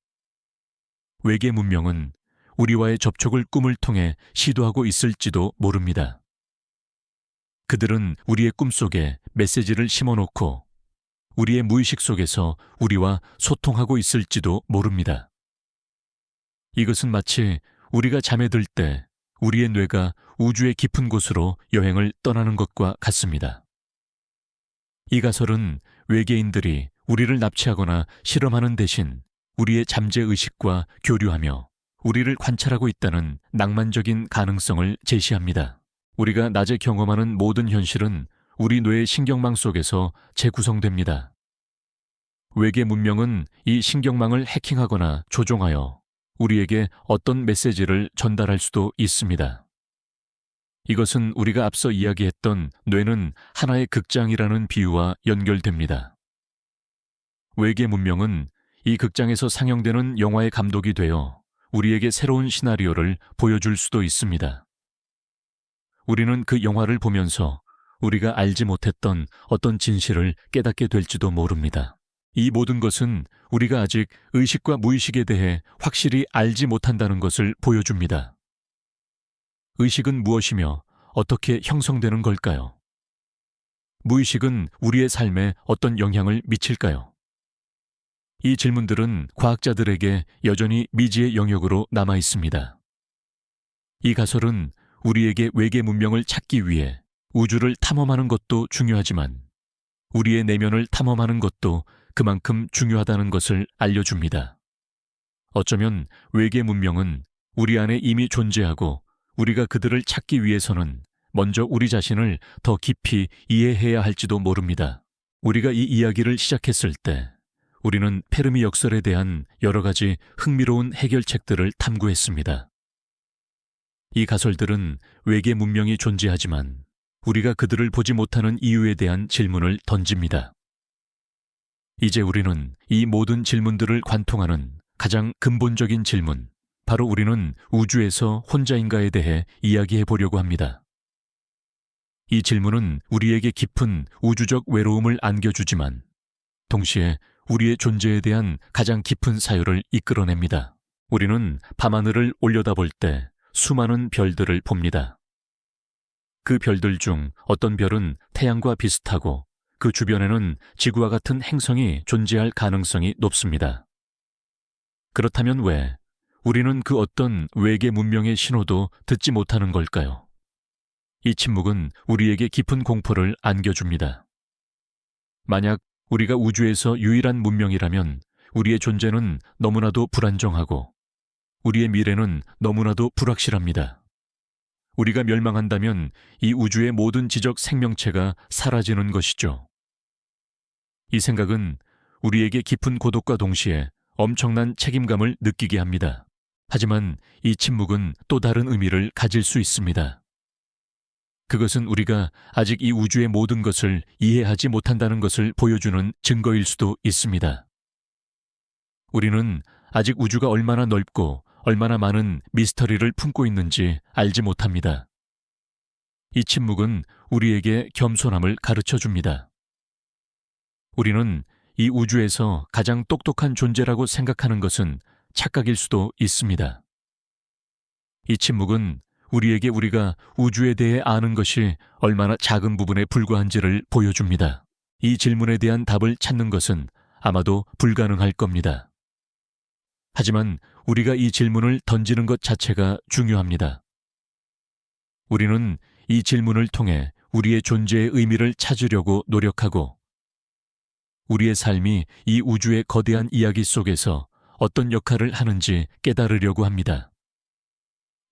외계 문명은 우리와의 접촉을 꿈을 통해 시도하고 있을지도 모릅니다. 그들은 우리의 꿈속에 메시지를 심어놓고 우리의 무의식 속에서 우리와 소통하고 있을지도 모릅니다. 이것은 마치 우리가 잠에 들 때 우리의 뇌가 우주의 깊은 곳으로 여행을 떠나는 것과 같습니다. 이 가설은 외계인들이 우리를 납치하거나 실험하는 대신 우리의 잠재의식과 교류하며 우리를 관찰하고 있다는 낭만적인 가능성을 제시합니다. 우리가 낮에 경험하는 모든 현실은 우리 뇌의 신경망 속에서 재구성됩니다. 외계 문명은 이 신경망을 해킹하거나 조종하여 우리에게 어떤 메시지를 전달할 수도 있습니다. 이것은 우리가 앞서 이야기했던 뇌는 하나의 극장이라는 비유와 연결됩니다. 외계 문명은 이 극장에서 상영되는 영화의 감독이 되어 우리에게 새로운 시나리오를 보여줄 수도 있습니다. 우리는 그 영화를 보면서 우리가 알지 못했던 어떤 진실을 깨닫게 될지도 모릅니다. 이 모든 것은 우리가 아직 의식과 무의식에 대해 확실히 알지 못한다는 것을 보여줍니다. 의식은 무엇이며 어떻게 형성되는 걸까요? 무의식은 우리의 삶에 어떤 영향을 미칠까요? 이 질문들은 과학자들에게 여전히 미지의 영역으로 남아 있습니다. 이 가설은 우리에게 외계 문명을 찾기 위해 우주를 탐험하는 것도 중요하지만 우리의 내면을 탐험하는 것도 그만큼 중요하다는 것을 알려줍니다. 어쩌면 외계 문명은 우리 안에 이미 존재하고 우리가 그들을 찾기 위해서는 먼저 우리 자신을 더 깊이 이해해야 할지도 모릅니다. 우리가 이 이야기를 시작했을 때 우리는 페르미 역설에 대한 여러 가지 흥미로운 해결책들을 탐구했습니다. 이 가설들은 외계 문명이 존재하지만 우리가 그들을 보지 못하는 이유에 대한 질문을 던집니다. 이제 우리는 이 모든 질문들을 관통하는 가장 근본적인 질문, 바로 우리는 우주에서 혼자인가에 대해 이야기해 보려고 합니다. 이 질문은 우리에게 깊은 우주적 외로움을 안겨주지만 동시에 우리의 존재에 대한 가장 깊은 사유를 이끌어냅니다. 우리는 밤하늘을 올려다볼 때 수많은 별들을 봅니다. 그 별들 중 어떤 별은 태양과 비슷하고 그 주변에는 지구와 같은 행성이 존재할 가능성이 높습니다. 그렇다면 왜 우리는 그 어떤 외계 문명의 신호도 듣지 못하는 걸까요? 이 침묵은 우리에게 깊은 공포를 안겨줍니다. 만약 우리가 우주에서 유일한 문명이라면 우리의 존재는 너무나도 불안정하고 우리의 미래는 너무나도 불확실합니다. 우리가 멸망한다면 이 우주의 모든 지적 생명체가 사라지는 것이죠. 이 생각은 우리에게 깊은 고독과 동시에 엄청난 책임감을 느끼게 합니다. 하지만 이 침묵은 또 다른 의미를 가질 수 있습니다. 그것은 우리가 아직 이 우주의 모든 것을 이해하지 못한다는 것을 보여주는 증거일 수도 있습니다. 우리는 아직 우주가 얼마나 넓고 얼마나 많은 미스터리를 품고 있는지 알지 못합니다. 이 침묵은 우리에게 겸손함을 가르쳐 줍니다. 우리는 이 우주에서 가장 똑똑한 존재라고 생각하는 것은 착각일 수도 있습니다. 이 침묵은 우리에게 우리가 우주에 대해 아는 것이 얼마나 작은 부분에 불과한지를 보여줍니다. 이 질문에 대한 답을 찾는 것은 아마도 불가능할 겁니다. 하지만 우리가 이 질문을 던지는 것 자체가 중요합니다. 우리는 이 질문을 통해 우리의 존재의 의미를 찾으려고 노력하고 우리의 삶이 이 우주의 거대한 이야기 속에서 어떤 역할을 하는지 깨달으려고 합니다.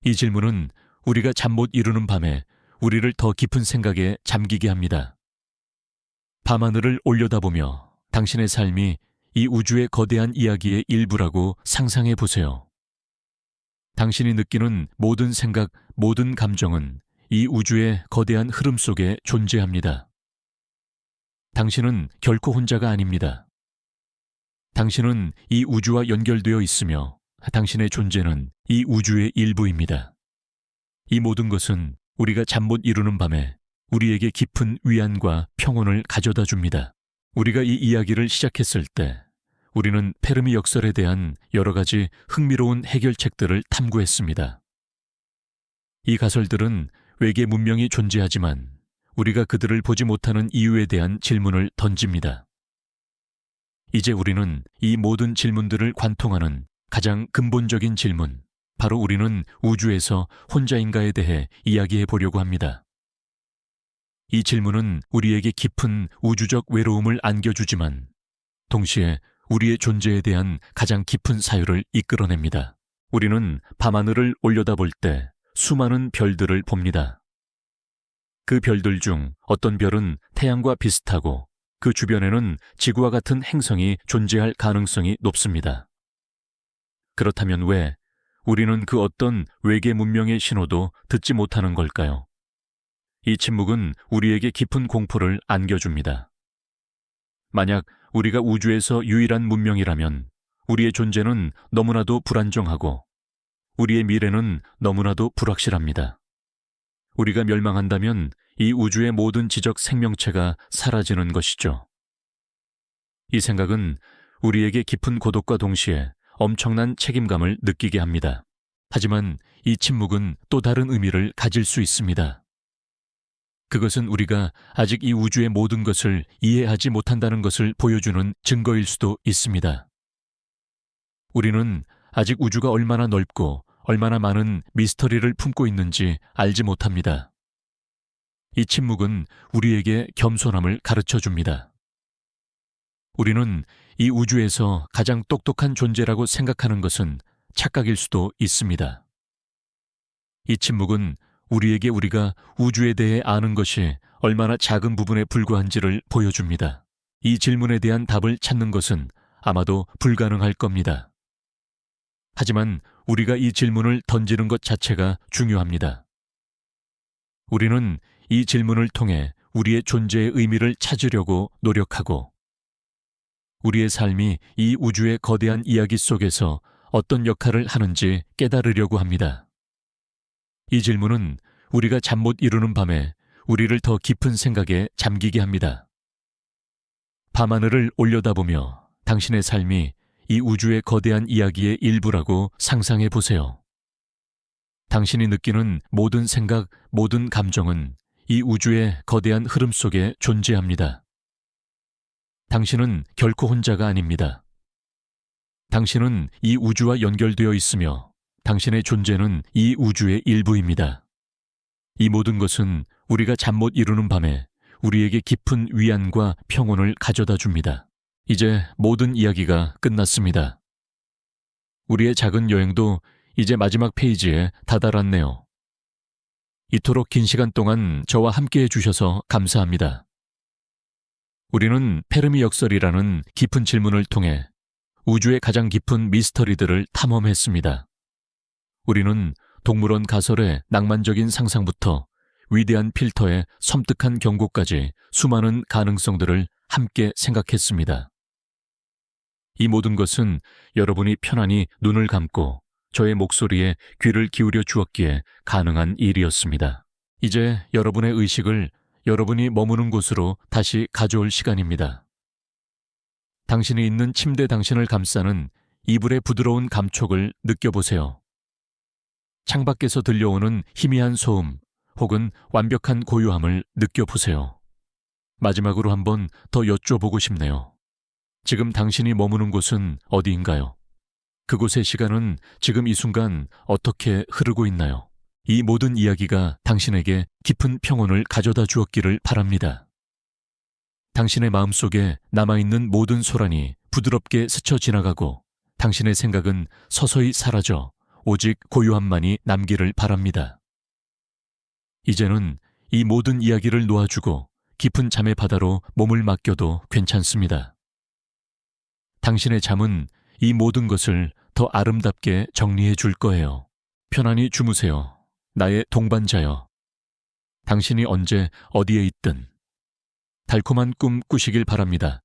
이 질문은 우리가 잠 못 이루는 밤에 우리를 더 깊은 생각에 잠기게 합니다. 밤하늘을 올려다보며 당신의 삶이 이 우주의 거대한 이야기의 일부라고 상상해 보세요. 당신이 느끼는 모든 생각, 모든 감정은 이 우주의 거대한 흐름 속에 존재합니다. 당신은 결코 혼자가 아닙니다. 당신은 이 우주와 연결되어 있으며 당신의 존재는 이 우주의 일부입니다. 이 모든 것은 우리가 잠 못 이루는 밤에 우리에게 깊은 위안과 평온을 가져다 줍니다. 우리가 이 이야기를 시작했을 때 우리는 페르미 역설에 대한 여러 가지 흥미로운 해결책들을 탐구했습니다. 이 가설들은 외계 문명이 존재하지만 우리가 그들을 보지 못하는 이유에 대한 질문을 던집니다. 이제 우리는 이 모든 질문들을 관통하는 가장 근본적인 질문, 바로 우리는 우주에서 혼자인가에 대해 이야기해 보려고 합니다. 이 질문은 우리에게 깊은 우주적 외로움을 안겨주지만 동시에 우리의 존재에 대한 가장 깊은 사유를 이끌어냅니다. 우리는 밤하늘을 올려다볼 때 수많은 별들을 봅니다. 그 별들 중 어떤 별은 태양과 비슷하고 그 주변에는 지구와 같은 행성이 존재할 가능성이 높습니다. 그렇다면 왜 우리는 그 어떤 외계 문명의 신호도 듣지 못하는 걸까요? 이 침묵은 우리에게 깊은 공포를 안겨줍니다. 만약 우리가 우주에서 유일한 문명이라면 우리의 존재는 너무나도 불안정하고 우리의 미래는 너무나도 불확실합니다. 우리가 멸망한다면 이 우주의 모든 지적 생명체가 사라지는 것이죠. 이 생각은 우리에게 깊은 고독과 동시에 엄청난 책임감을 느끼게 합니다. 하지만 이 침묵은 또 다른 의미를 가질 수 있습니다. 그것은 우리가 아직 이 우주의 모든 것을 이해하지 못한다는 것을 보여주는 증거일 수도 있습니다. 우리는 아직 우주가 얼마나 넓고 얼마나 많은 미스터리를 품고 있는지 알지 못합니다. 이 침묵은 우리에게 겸손함을 가르쳐 줍니다. 우리는 이 우주에서 가장 똑똑한 존재라고 생각하는 것은 착각일 수도 있습니다. 이 침묵은 우리에게 우리가 우주에 대해 아는 것이 얼마나 작은 부분에 불과한지를 보여줍니다. 이 질문에 대한 답을 찾는 것은 아마도 불가능할 겁니다. 하지만 우리가 이 질문을 던지는 것 자체가 중요합니다. 우리는 이 질문을 통해 우리의 존재의 의미를 찾으려고 노력하고 우리의 삶이 이 우주의 거대한 이야기 속에서 어떤 역할을 하는지 깨달으려고 합니다. 이 질문은 우리가 잠 못 이루는 밤에 우리를 더 깊은 생각에 잠기게 합니다. 밤하늘을 올려다보며 당신의 삶이 이 우주의 거대한 이야기의 일부라고 상상해 보세요. 당신이 느끼는 모든 생각, 모든 감정은 이 우주의 거대한 흐름 속에 존재합니다. 당신은 결코 혼자가 아닙니다. 당신은 이 우주와 연결되어 있으며 당신의 존재는 이 우주의 일부입니다. 이 모든 것은 우리가 잠 못 이루는 밤에 우리에게 깊은 위안과 평온을 가져다 줍니다. 이제 모든 이야기가 끝났습니다. 우리의 작은 여행도 이제 마지막 페이지에 다다랐네요. 이토록 긴 시간 동안 저와 함께 해주셔서 감사합니다. 우리는 페르미 역설이라는 깊은 질문을 통해 우주의 가장 깊은 미스터리들을 탐험했습니다. 우리는 동물원 가설의 낭만적인 상상부터 위대한 필터의 섬뜩한 경고까지 수많은 가능성들을 함께 생각했습니다. 이 모든 것은 여러분이 편안히 눈을 감고 저의 목소리에 귀를 기울여 주었기에 가능한 일이었습니다. 이제 여러분의 의식을 여러분이 머무는 곳으로 다시 가져올 시간입니다. 당신이 있는 침대 당신을 감싸는 이불의 부드러운 감촉을 느껴보세요. 창밖에서 들려오는 희미한 소음 혹은 완벽한 고요함을 느껴보세요. 마지막으로 한번 더 여쭤보고 싶네요. 지금 당신이 머무는 곳은 어디인가요? 그곳의 시간은 지금 이 순간 어떻게 흐르고 있나요? 이 모든 이야기가 당신에게 깊은 평온을 가져다 주었기를 바랍니다. 당신의 마음속에 남아있는 모든 소란이 부드럽게 스쳐 지나가고 당신의 생각은 서서히 사라져 오직 고요함만이 남기를 바랍니다. 이제는 이 모든 이야기를 놓아주고 깊은 잠의 바다로 몸을 맡겨도 괜찮습니다. 당신의 잠은 이 모든 것을 더 아름답게 정리해 줄 거예요. 편안히 주무세요. 나의 동반자여. 당신이 언제 어디에 있든 달콤한 꿈 꾸시길 바랍니다.